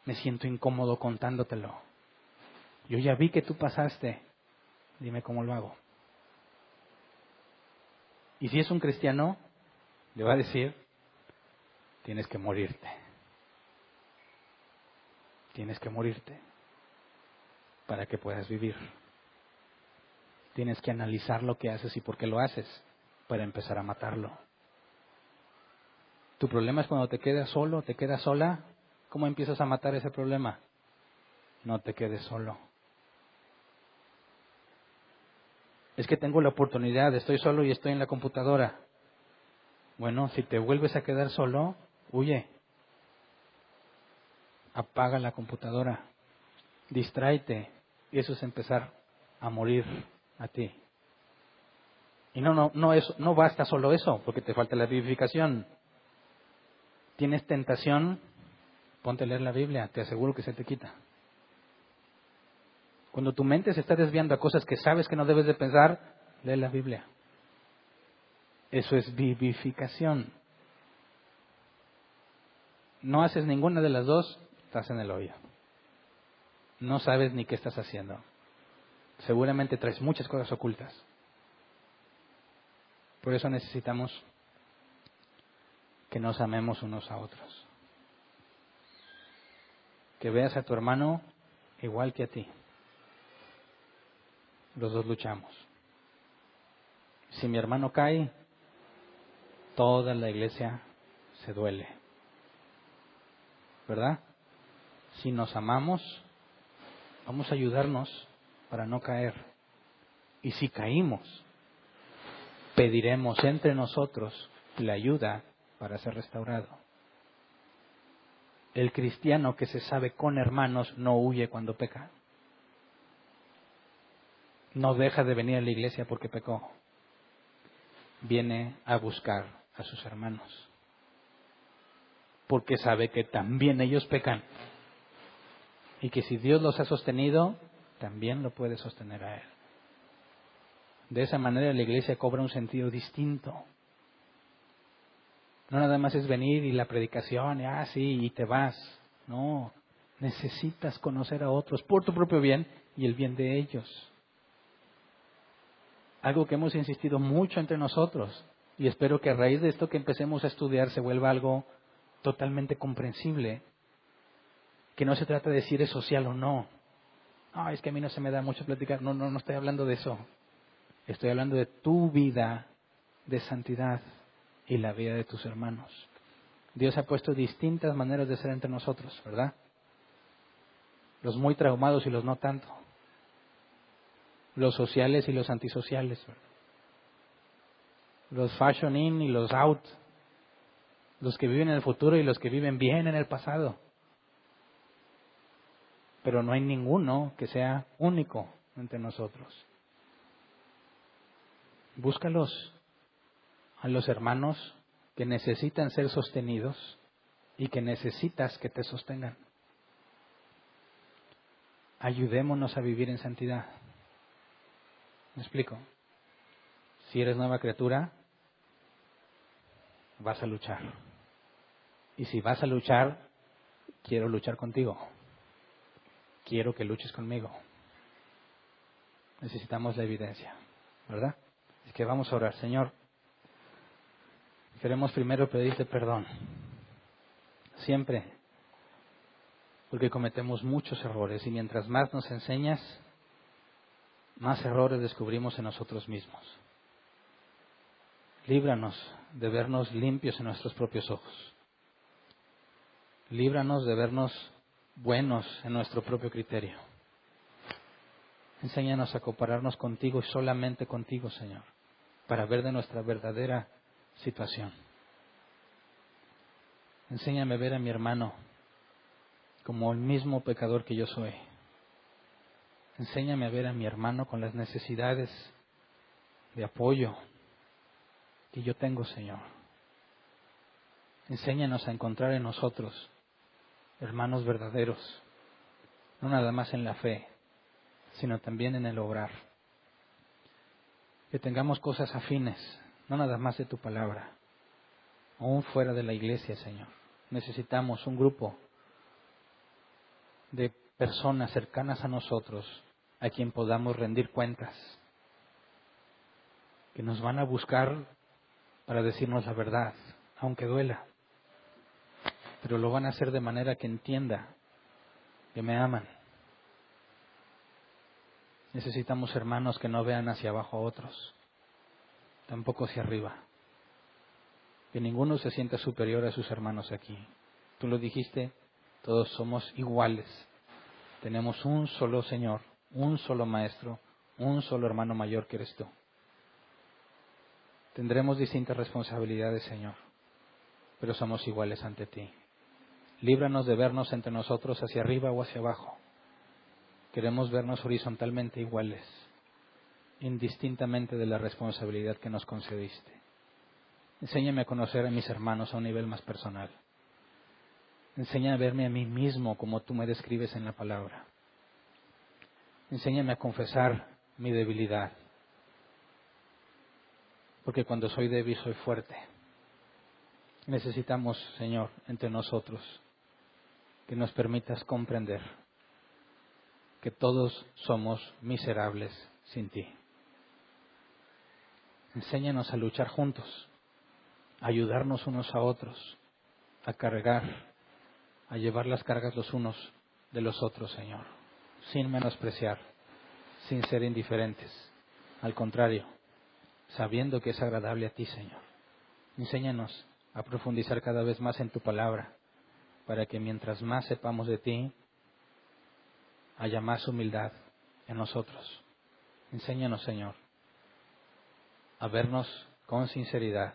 Me siento incómodo contándotelo. Yo ya vi que tú pasaste. Dime cómo lo hago. Y si es un cristiano, le va a decir, tienes que morirte. Tienes que morirte para que puedas vivir. Tienes que analizar lo que haces y por qué lo haces para empezar a matarlo. Tu problema es cuando te quedas solo, te quedas sola. ¿Cómo empiezas a matar ese problema? No te quedes solo. Es que tengo la oportunidad, estoy solo y estoy en la computadora. Bueno, si te vuelves a quedar solo, huye. Apaga la computadora. Distráete. Y eso es empezar a morir a ti. Y no basta solo eso, porque te falta la vivificación. ¿Tienes tentación? Ponte a leer la Biblia, te aseguro que se te quita. Cuando tu mente se está desviando a cosas que sabes que no debes de pensar, lee la Biblia. Eso es vivificación. no haces ninguna de las dos, estás en el hoyo. No sabes ni qué estás haciendo. Seguramente traes muchas cosas ocultas. Por eso necesitamos que nos amemos unos a otros. Que veas a tu hermano igual que a ti. Los dos luchamos. Si mi hermano cae, toda la iglesia se duele. ¿Verdad? Si nos amamos, vamos a ayudarnos para no caer. Y si caímos, pediremos entre nosotros la ayuda para ser restaurado. El cristiano que se sabe con hermanos no huye cuando peca. No deja de venir a la iglesia porque pecó. Viene a buscar a sus hermanos. Porque sabe que también ellos pecan. Y que si Dios los ha sostenido, también lo puede sostener a él. De esa manera la iglesia cobra un sentido distinto. No nada más es venir y la predicación, y te vas. No, necesitas conocer a otros por tu propio bien y el bien de ellos. Algo que hemos insistido mucho entre nosotros. Y espero que a raíz de esto que empecemos a estudiar se vuelva algo totalmente comprensible. Que no se trata de si eres social o no. No, es que a mí no se me da mucho platicar. No estoy hablando de eso. Estoy hablando de tu vida de santidad y la vida de tus hermanos. Dios ha puesto distintas maneras de ser entre nosotros, ¿verdad? Los muy traumados y los no tanto. Los sociales y los antisociales, ¿verdad? Los fashion in y los out. Los que viven en el futuro y los que viven bien en el pasado. Pero no hay ninguno que sea único entre nosotros. Búscalos a los hermanos que necesitan ser sostenidos y que necesitas que te sostengan. Ayudémonos a vivir en santidad. ¿Me explico? Si eres nueva criatura, vas a luchar. Y si vas a luchar, quiero luchar contigo. Quiero que luches conmigo. Necesitamos la evidencia, ¿verdad? Así que vamos a orar. Señor, queremos primero pedirte perdón. Siempre. Porque cometemos muchos errores y mientras más nos enseñas, más errores descubrimos en nosotros mismos. Líbranos de vernos limpios en nuestros propios ojos. Líbranos de vernos buenos en nuestro propio criterio. Enséñanos a compararnos contigo y solamente contigo, Señor, para ver de nuestra verdadera situación. Enséñame a ver a mi hermano como el mismo pecador que yo soy. Enséñame a ver a mi hermano con las necesidades de apoyo que yo tengo, Señor. Enséñanos a encontrar en nosotros hermanos verdaderos, no nada más en la fe, sino también en el obrar. Que tengamos cosas afines, no nada más de tu palabra, aún fuera de la iglesia, Señor. Necesitamos un grupo de personas cercanas a nosotros a quien podamos rendir cuentas, que nos van a buscar para decirnos la verdad, aunque duela, pero lo van a hacer de manera que entienda que me aman. Necesitamos hermanos que no vean hacia abajo a otros, tampoco hacia arriba, que ninguno se sienta superior a sus hermanos aquí. Tú lo dijiste, todos somos iguales. Tenemos un solo Señor, un solo Maestro, un solo hermano mayor que eres tú. Tendremos distintas responsabilidades, Señor, pero somos iguales ante ti. Líbranos de vernos entre nosotros hacia arriba o hacia abajo. Queremos vernos horizontalmente iguales, indistintamente de la responsabilidad que nos concediste. Enséñame a conocer a mis hermanos a un nivel más personal. Enséñame a verme a mí mismo como tú me describes en la palabra. Enséñame a confesar mi debilidad. Porque cuando soy débil soy fuerte. Necesitamos, Señor, entre nosotros, que nos permitas comprender que todos somos miserables sin ti. Enséñanos a luchar juntos, a ayudarnos unos a otros, a cargar, a llevar las cargas los unos de los otros, Señor, sin menospreciar, sin ser indiferentes. Al contrario, sabiendo que es agradable a ti, Señor. Enséñanos a profundizar cada vez más en tu palabra, para que mientras más sepamos de ti, haya más humildad en nosotros. Enséñanos, Señor, a vernos con sinceridad,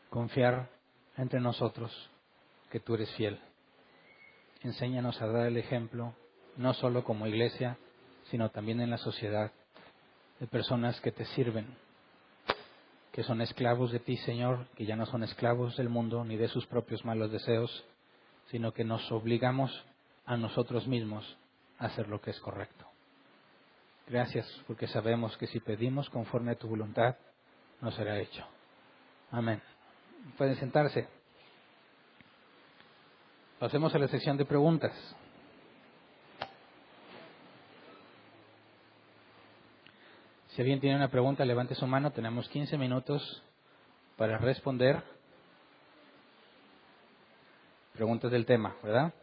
confiar entre nosotros que tú eres fiel. Enséñanos a dar el ejemplo, no solo como iglesia, sino también en la sociedad, de personas que te sirven, que son esclavos de ti, Señor, que ya no son esclavos del mundo ni de sus propios malos deseos, sino que nos obligamos a nosotros mismos a hacer lo que es correcto. Gracias, porque sabemos que si pedimos conforme a tu voluntad, nos será hecho. Amén. Pueden sentarse. Pasemos a la sección de preguntas. Si alguien tiene una pregunta, levante su mano. Tenemos 15 minutos para responder. Preguntas del tema, ¿verdad?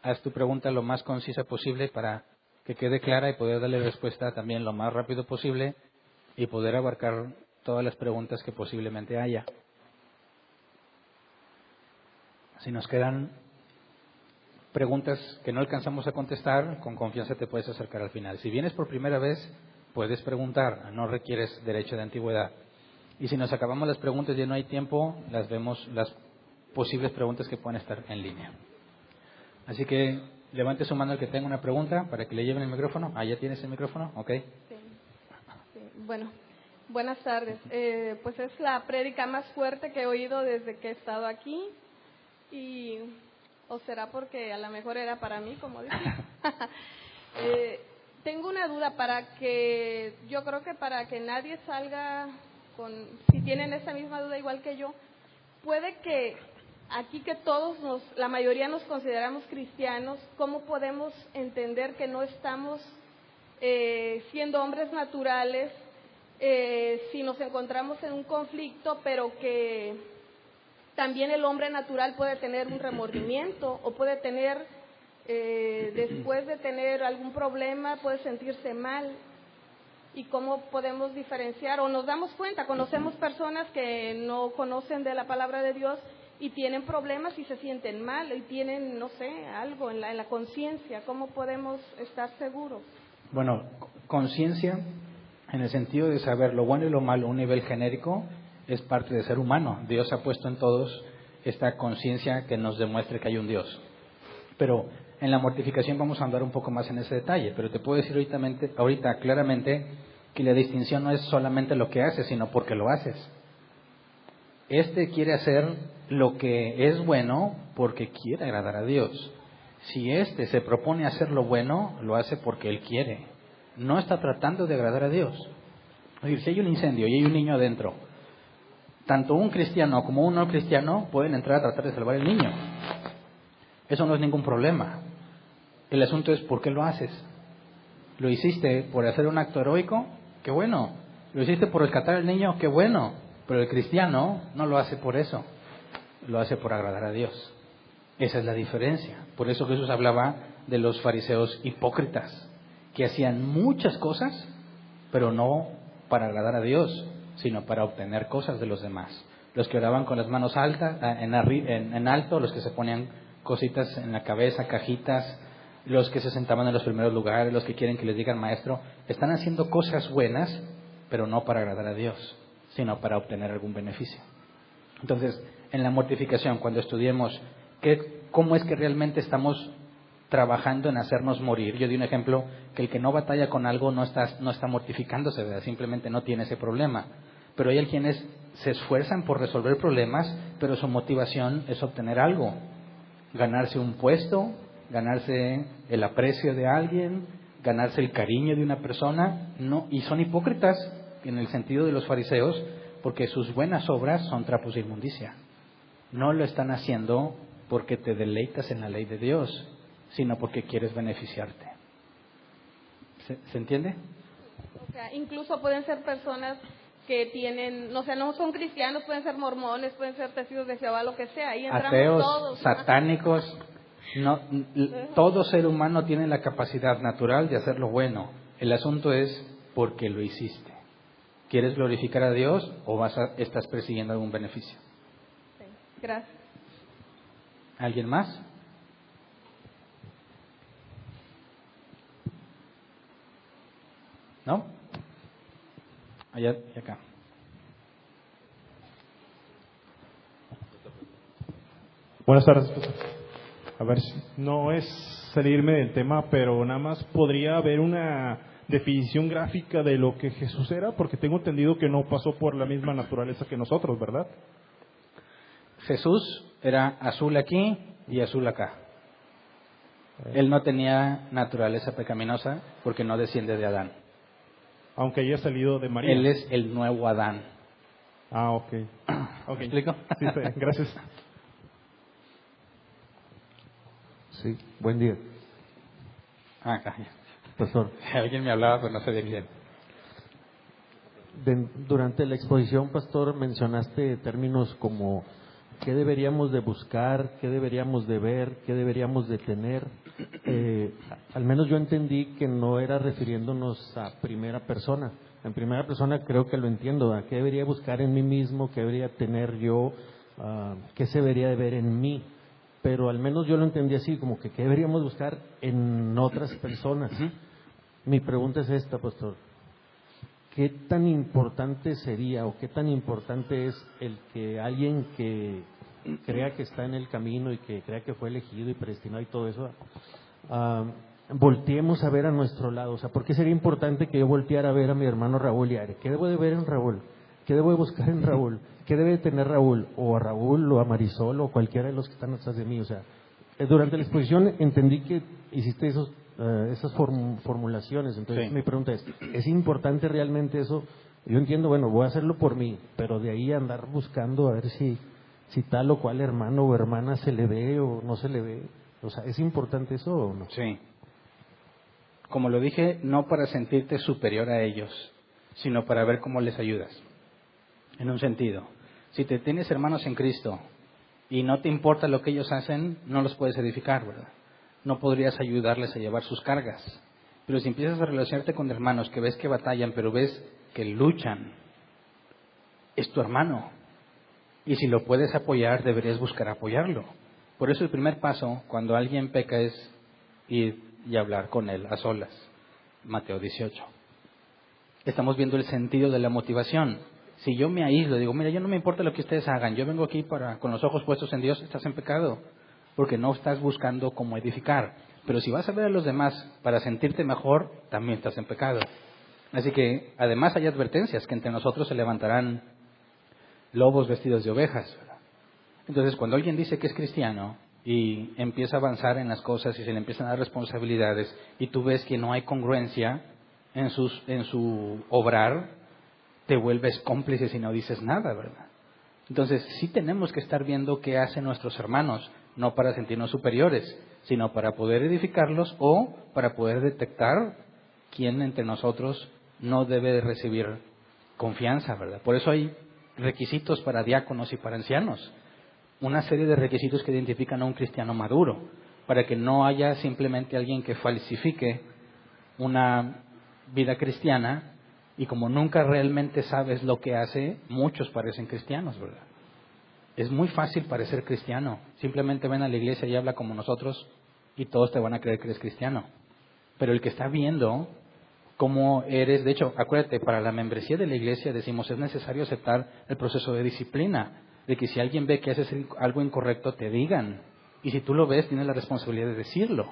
Haz tu pregunta lo más concisa posible para que quede clara y poder darle respuesta también lo más rápido posible y poder abarcar todas las preguntas que posiblemente haya. Si nos quedan preguntas que no alcanzamos a contestar, con confianza te puedes acercar al final. Si vienes por primera vez, puedes preguntar, no requieres derecho de antigüedad. Y si nos acabamos las preguntas y ya no hay tiempo, las vemos, las posibles preguntas que pueden estar en línea. Así que levante su mano el que tenga una pregunta para que le lleven el micrófono. ¿Ya tienes el micrófono? Ok. Sí. Bueno, buenas tardes. Pues es la prédica más fuerte que he oído desde que he estado aquí. O será porque a lo mejor era para mí, como dicen. Tengo una duda yo creo que para que nadie salga si tienen esa misma duda igual que yo, puede que aquí que la mayoría nos consideramos cristianos, ¿cómo podemos entender que no estamos siendo hombres naturales si nos encontramos en un conflicto, pero que también el hombre natural puede tener un remordimiento o puede tener, después de tener algún problema, puede sentirse mal? ¿Y cómo podemos diferenciar? O nos damos cuenta, conocemos personas que no conocen de la palabra de Dios y tienen problemas y se sienten mal y tienen, no sé, algo en la conciencia. ¿Cómo podemos estar seguros? Bueno, conciencia en el sentido de saber lo bueno y lo malo a un nivel genérico es parte de ser humano. Dios ha puesto en todos esta conciencia que nos demuestre que hay un Dios. Pero en la mortificación vamos a andar un poco más en ese detalle. Pero te puedo decir ahorita claramente que la distinción no es solamente lo que haces, sino porque lo haces. Quiere hacer lo que es bueno porque quiere agradar a Dios. Si se propone hacer lo bueno, lo hace porque él quiere. No está tratando de agradar a Dios. Es decir, si hay un incendio y hay un niño adentro, tanto un cristiano como un no cristiano pueden entrar a tratar de salvar al niño. Eso no es ningún problema. El asunto es ¿por qué lo haces? ¿Lo hiciste por hacer un acto heroico? ¡Qué bueno! ¿Lo hiciste por rescatar al niño? ¡Qué bueno! Pero el cristiano no lo hace por eso. Lo hace por agradar a Dios. Esa es la diferencia. Por eso Jesús hablaba de los fariseos hipócritas, que hacían muchas cosas, pero no para agradar a Dios, sino para obtener cosas de los demás. Los que oraban con las manos altas, en alto, los que se ponían cositas en la cabeza, cajitas, los que se sentaban en los primeros lugares, los que quieren que les digan maestro, están haciendo cosas buenas, pero no para agradar a Dios, sino para obtener algún beneficio. Entonces, en la mortificación, cuando estudiemos cómo es que realmente estamos trabajando en hacernos morir, yo di un ejemplo que el que no batalla con algo no está mortificándose, ¿verdad? Simplemente no tiene ese problema. Pero hay quienes se esfuerzan por resolver problemas, pero su motivación es obtener algo, ganarse un puesto, ganarse el aprecio de alguien, ganarse el cariño de una persona, no, y son hipócritas en el sentido de los fariseos, porque sus buenas obras son trapos de inmundicia. No lo están haciendo porque te deleitas en la ley de Dios, sino porque quieres beneficiarte. ¿Se entiende? O sea, incluso pueden ser personas que tienen, no sé, no son cristianos, pueden ser mormones, pueden ser testigos de Jehová, lo que sea. Ahí entramos Ateos, todos. satánicos. No, todo ser humano tiene la capacidad natural de hacer lo bueno. El asunto es por qué lo hiciste. ¿Quieres glorificar a Dios o estás persiguiendo algún beneficio? Sí, gracias. ¿Alguien más? ¿No? Allá y acá. Buenas tardes, pastor. A ver, no es salirme del tema, pero nada más podría haber una definición gráfica de lo que Jesús era, porque tengo entendido que no pasó por la misma naturaleza que nosotros, ¿verdad? Jesús era azul aquí y azul acá. Él no tenía naturaleza pecaminosa porque no desciende de Adán. Aunque haya salido de María. Él es el nuevo Adán. Ah, ok. ¿Me explico? Sí, está bien. Gracias. Sí, buen día, Acá. pastor. Alguien me hablaba, pero no sabía quién. Durante la exposición, pastor, mencionaste términos como qué deberíamos de buscar, qué deberíamos de ver, qué deberíamos de tener. Al menos yo entendí que no era refiriéndonos a primera persona. En primera persona creo que lo entiendo, ¿verdad? ¿Qué debería buscar en mí mismo? ¿Qué debería tener yo? ¿Qué se debería de ver en mí? Pero al menos yo lo entendí así, como que qué deberíamos buscar en otras personas. Mi pregunta es esta, pastor. ¿Qué tan importante sería o qué tan importante es el que alguien que crea que está en el camino y que crea que fue elegido y predestinado y todo eso, volteemos a ver a nuestro lado? O sea, ¿por qué sería importante que yo volteara a ver a mi hermano Raúl y a qué debo de ver en Raúl? ¿Qué debo de buscar en Raúl? ¿Qué debe de tener Raúl? O a Raúl, o a Marisol, o cualquiera de los que están atrás de mí. O sea, durante la exposición entendí que hiciste esas formulaciones. Entonces, Sí. mi pregunta ¿es importante realmente eso? Yo entiendo, bueno, voy a hacerlo por mí, pero de ahí andar buscando a ver si tal o cual hermano o hermana se le ve o no se le ve. O sea, ¿es importante eso o no? Sí. Como lo dije, no para sentirte superior a ellos, sino para ver cómo les ayudas. En un sentido, si te tienes hermanos en Cristo y no te importa lo que ellos hacen, no los puedes edificar, ¿verdad? No podrías ayudarles a llevar sus cargas. Pero si empiezas a relacionarte con hermanos que ves que batallan, pero ves que luchan, es tu hermano. Y si lo puedes apoyar, deberías buscar apoyarlo. Por eso el primer paso, cuando alguien peca, es ir y hablar con él a solas. Mateo 18. Estamos viendo el sentido de la motivación. Si yo me aíslo, digo, mira, yo no me importa lo que ustedes hagan, yo vengo aquí con los ojos puestos en Dios, estás en pecado, porque no estás buscando cómo edificar. Pero si vas a ver a los demás para sentirte mejor, también estás en pecado. Así que, además hay advertencias, que entre nosotros se levantarán lobos vestidos de ovejas. Entonces, cuando alguien dice que es cristiano y empieza a avanzar en las cosas y se le empiezan a dar responsabilidades y tú ves que no hay congruencia en su obrar, te vuelves cómplice si no dices nada, ¿verdad? Entonces, sí tenemos que estar viendo qué hacen nuestros hermanos, no para sentirnos superiores, sino para poder edificarlos o para poder detectar quién entre nosotros no debe de recibir confianza, ¿verdad? Por eso hay requisitos para diáconos y para ancianos, una serie de requisitos que identifican a un cristiano maduro, para que no haya simplemente alguien que falsifique una vida cristiana y como nunca realmente sabes lo que hace, muchos parecen cristianos, ¿verdad? Es muy fácil parecer cristiano. Simplemente ven a la iglesia y habla como nosotros y todos te van a creer que eres cristiano. Pero el que está viendo cómo eres, de hecho, acuérdate, para la membresía de la iglesia decimos es necesario aceptar el proceso de disciplina, de que si alguien ve que haces algo incorrecto te digan. Y si tú lo ves, tienes la responsabilidad de decirlo.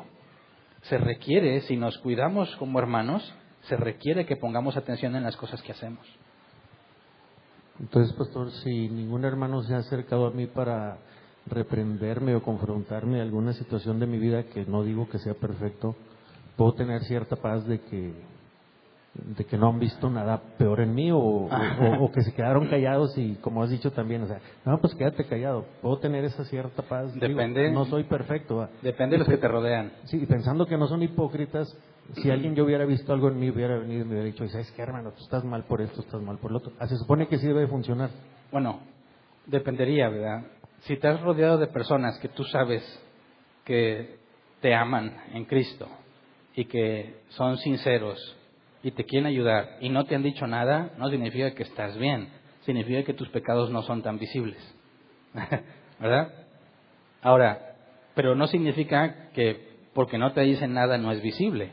Se requiere, si nos cuidamos como hermanos, se requiere que pongamos atención en las cosas que hacemos. Entonces, pastor, si ningún hermano se ha acercado a mí para reprenderme o confrontarme en alguna situación de mi vida que no digo que sea perfecto, puedo tener cierta paz de que no han visto nada peor en mí o que se quedaron callados y como has dicho también, o sea, no, pues quédate callado, puedo tener esa cierta paz. Depende. Digo, no soy perfecto. Depende de los que te rodean. Sí, pensando que no son hipócritas, si alguien yo hubiera visto algo en mí, hubiera venido y me hubiera dicho, ¿sabes qué, hermano? Tú estás mal por esto, estás mal por lo otro. Se supone que sí debe funcionar. Bueno, dependería, ¿verdad? Si te has rodeado de personas que tú sabes que te aman en Cristo y que son sinceros y te quieren ayudar y no te han dicho nada, no significa que estás bien, significa que tus pecados no son tan visibles, ¿verdad? Ahora, pero no significa que porque no te dicen nada no es visible.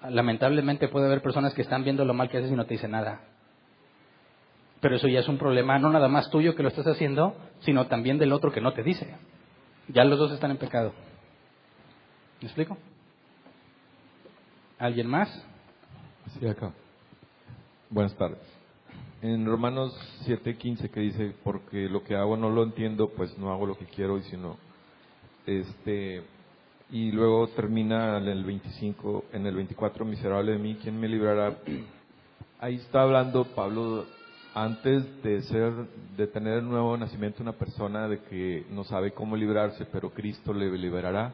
Lamentablemente puede haber personas que están viendo lo mal que haces y no te dicen nada. Pero eso ya es un problema no nada más tuyo que lo estás haciendo, sino también del otro que no te dice. Ya los dos están en pecado. ¿Me explico? ¿Alguien más? Sí, acá. Buenas tardes. En Romanos 7:15 que dice, porque lo que hago no lo entiendo, pues no hago lo que quiero, y sino, y luego termina en el 25, en el 24, miserable de mí, ¿quién me librará? Ahí está hablando Pablo antes de tener el nuevo nacimiento una persona de que no sabe cómo librarse, pero Cristo le liberará.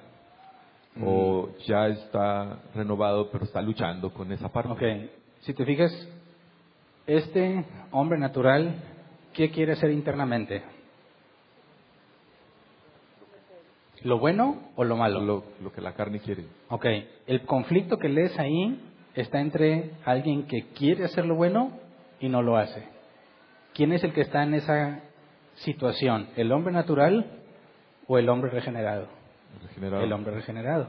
O ya está renovado, pero está luchando con esa parte. Ok, si te fijas, este hombre natural, ¿qué quiere hacer internamente? ¿Lo bueno o lo malo? Lo que la carne quiere. Ok, el conflicto que lees ahí está entre alguien que quiere hacer lo bueno y no lo hace. ¿Quién es el que está en esa situación? ¿El hombre natural o el hombre regenerado? El hombre regenerado.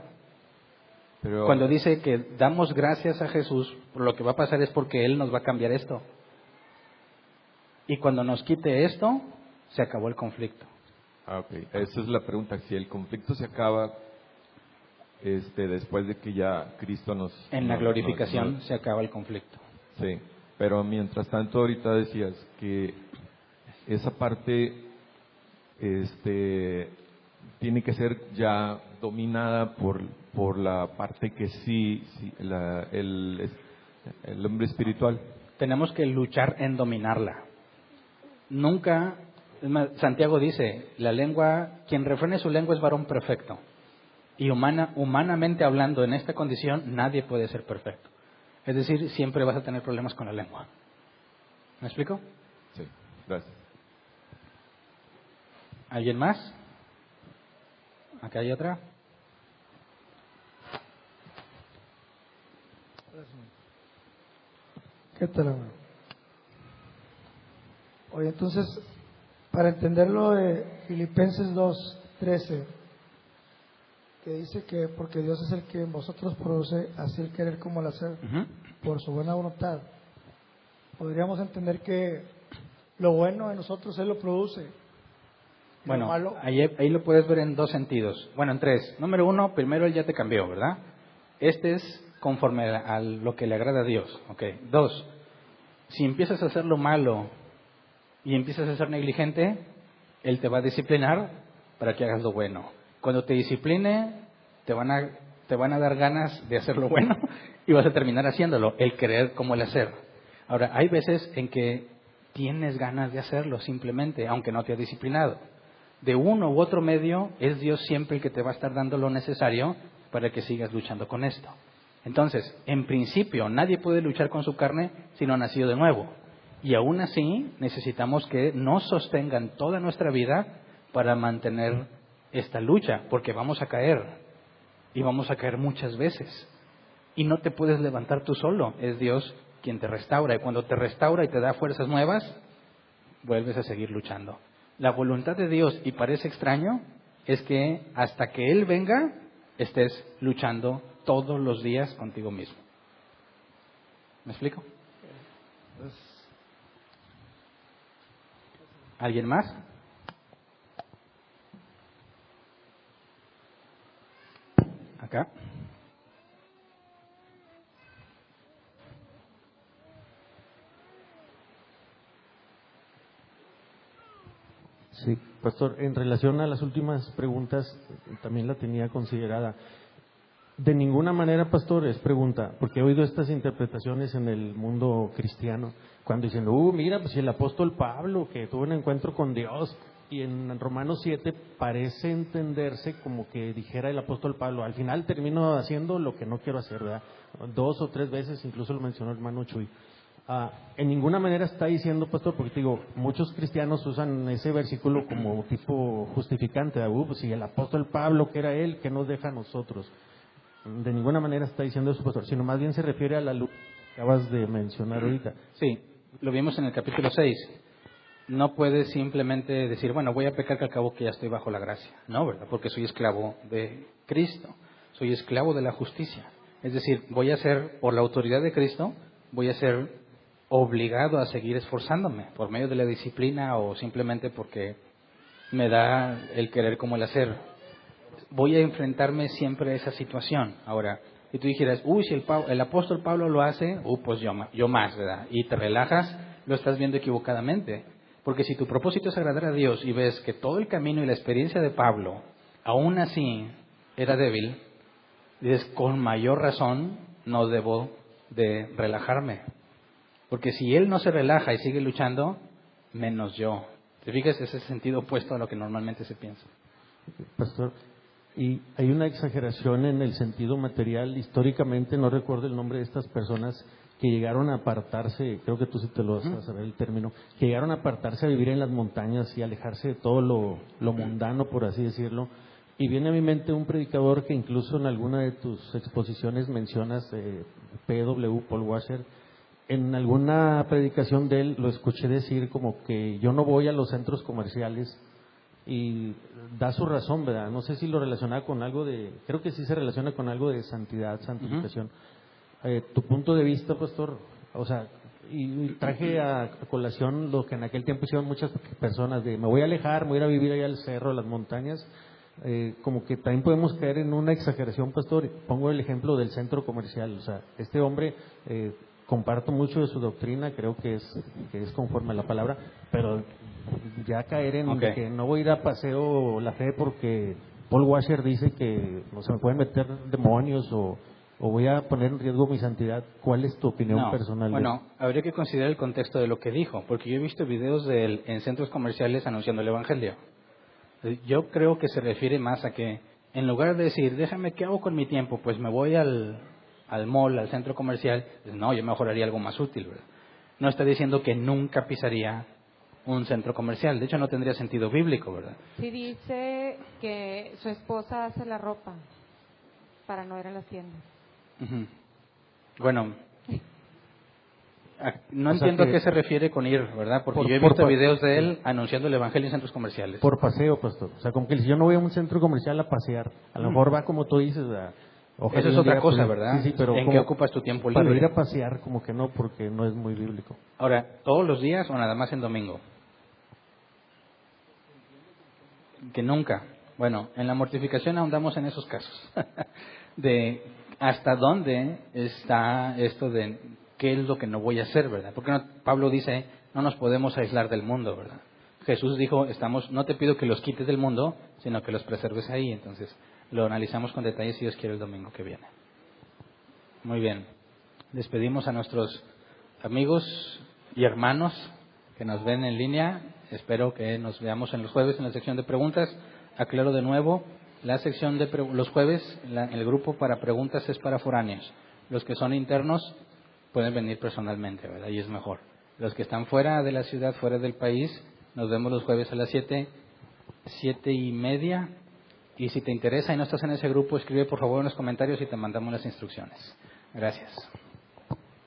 Pero cuando dice que damos gracias a Jesús, lo que va a pasar es porque Él nos va a cambiar esto. Y cuando nos quite esto, se acabó el conflicto. Ok, esa es la pregunta. Si el conflicto se acaba después de que ya Cristo nos... En la glorificación se acaba el conflicto. Sí, pero mientras tanto ahorita decías que esa parte tiene que ser ya dominada por la parte que el hombre espiritual. Tenemos que luchar en dominarla. Nunca, Santiago dice, la lengua, quien refrene su lengua es varón perfecto. Y humanamente hablando, en esta condición, nadie puede ser perfecto. Es decir, siempre vas a tener problemas con la lengua. ¿Me explico? Sí, gracias. ¿Alguien más? Acá hay otra. ¿Qué tal, hermano? Oye, entonces, para entender lo de Filipenses 2:13, que dice que porque Dios es el que en vosotros produce así el querer como el hacer, por su buena voluntad, podríamos entender que lo bueno en nosotros Él lo produce. Bueno, malo, ahí lo puedes ver en dos sentidos. Bueno, en tres. Número uno, primero Él ya te cambió, ¿verdad? Este es conforme a lo que le agrada a Dios. Okay. Dos, si empiezas a hacer lo malo y empiezas a ser negligente, Él te va a disciplinar para que hagas lo bueno. Cuando te discipline, te van a dar ganas de hacer lo bueno y vas a terminar haciéndolo, el querer como el hacer. Ahora, hay veces en que tienes ganas de hacerlo simplemente, aunque no te ha disciplinado. De uno u otro medio, es Dios siempre el que te va a estar dando lo necesario para que sigas luchando con esto. Entonces, en principio, nadie puede luchar con su carne si no ha nacido de nuevo. Y aún así, necesitamos que nos sostengan toda nuestra vida para mantener esta lucha, porque vamos a caer. Y vamos a caer muchas veces. Y no te puedes levantar tú solo, es Dios quien te restaura. Y cuando te restaura y te da fuerzas nuevas, vuelves a seguir luchando. La voluntad de Dios, y parece extraño, es que hasta que Él venga, estés luchando todos los días contigo mismo. ¿Me explico? ¿Alguien más? Acá. Sí, pastor, en relación a las últimas preguntas, también la tenía considerada. De ninguna manera, pastor, es pregunta, porque he oído estas interpretaciones en el mundo cristiano, cuando dicen, mira, pues el apóstol Pablo, que tuvo un encuentro con Dios, y en Romanos 7 parece entenderse como que dijera el apóstol Pablo, al final termino haciendo lo que no quiero hacer, ¿verdad? 2 o 3 veces, incluso lo mencionó el hermano Chuy. En ninguna manera está diciendo, pastor, porque digo, muchos cristianos usan ese versículo como tipo justificante, pues si el apóstol Pablo, que era él, ¿qué nos deja a nosotros? De ninguna manera está diciendo eso, pastor, sino más bien se refiere a la luz que acabas de mencionar ahorita. Sí, lo vimos en el capítulo 6. No puedes simplemente decir, bueno, voy a pecar que al cabo que ya estoy bajo la gracia. No, ¿verdad? Porque soy esclavo de Cristo, soy esclavo de la justicia. Es decir, voy a ser, por la autoridad de Cristo, voy a ser obligado a seguir esforzándome por medio de la disciplina o simplemente porque me da el querer como el hacer. Voy a enfrentarme siempre a esa situación. Ahora, si tú dijeras, si el apóstol Pablo lo hace, pues yo más, ¿verdad? Y te relajas, lo estás viendo equivocadamente. Porque si tu propósito es agradar a Dios y ves que todo el camino y la experiencia de Pablo, aún así, era débil, dices, con mayor razón no debo de relajarme. Porque si él no se relaja y sigue luchando, menos yo. ¿Te fijas? Ese es el sentido opuesto a lo que normalmente se piensa. Pastor, y hay una exageración en el sentido material. Históricamente, no recuerdo el nombre de estas personas que llegaron a apartarse, creo que tú sí te lo vas a saber el término, que llegaron a apartarse a vivir en las montañas y alejarse de todo lo mundano, por así decirlo. Y viene a mi mente un predicador que incluso en alguna de tus exposiciones mencionas, P.W. Paul Washer. En alguna predicación de él lo escuché decir como que yo no voy a los centros comerciales, y da su razón, ¿verdad? No sé si lo relaciona con algo creo que sí se relaciona con algo de santidad, santificación. Tu punto de vista, pastor, o sea, y traje a colación lo que en aquel tiempo hicieron muchas personas, me voy a alejar, me voy a ir a vivir allá al cerro, a las montañas, como que también podemos caer en una exageración, pastor. Pongo el ejemplo del centro comercial, o sea, este hombre, comparto mucho de su doctrina, creo que es conforme a la palabra, pero ya caer en que no voy a ir a paseo la fe porque Paul Washer dice que no se me pueden meter demonios o voy a poner en riesgo mi santidad. ¿Cuál es tu opinión personal? Bueno, habría que considerar el contexto de lo que dijo, porque yo he visto videos de él en centros comerciales anunciando el Evangelio. Yo creo que se refiere más a que en lugar de decir, déjame, ¿qué hago con mi tiempo? Pues me voy al mall, al centro comercial. No, yo mejor haría algo más útil, ¿verdad? No está diciendo que nunca pisaría un centro comercial. De hecho, no tendría sentido bíblico, ¿verdad? Sí dice que su esposa hace la ropa para no ir a las tiendas. Bueno, no entiendo a qué se refiere con ir, ¿verdad? Porque yo he visto videos de él anunciando el Evangelio en centros comerciales. Por paseo, pastor. O sea, como que si yo no voy a un centro comercial a pasear, a lo mejor va como tú dices, eso es otra cosa, ¿verdad? Sí, pero ¿en qué ocupas tu tiempo libre? Para ir a pasear, como que no, porque no es muy bíblico. Ahora, ¿todos los días o nada más en domingo? Que nunca. Bueno, en la mortificación ahondamos en esos casos. De hasta dónde está esto de qué es lo que no voy a hacer, ¿verdad? Porque Pablo dice, no nos podemos aislar del mundo, ¿verdad? Jesús dijo, no te pido que los quites del mundo, sino que los preserves ahí. Entonces, lo analizamos con detalle si Dios quiere el domingo que viene. Muy bien. Despedimos a nuestros amigos y hermanos que nos ven en línea. Espero que nos veamos en los jueves en la sección de preguntas. Aclaro de nuevo, la sección de los jueves, el grupo para preguntas es para foráneos. Los que son internos pueden venir personalmente, ¿verdad? Y es mejor. Los que están fuera de la ciudad, fuera del país, nos vemos los jueves a las 7:30. Y si te interesa y no estás en ese grupo, escribe por favor en los comentarios y te mandamos las instrucciones. Gracias.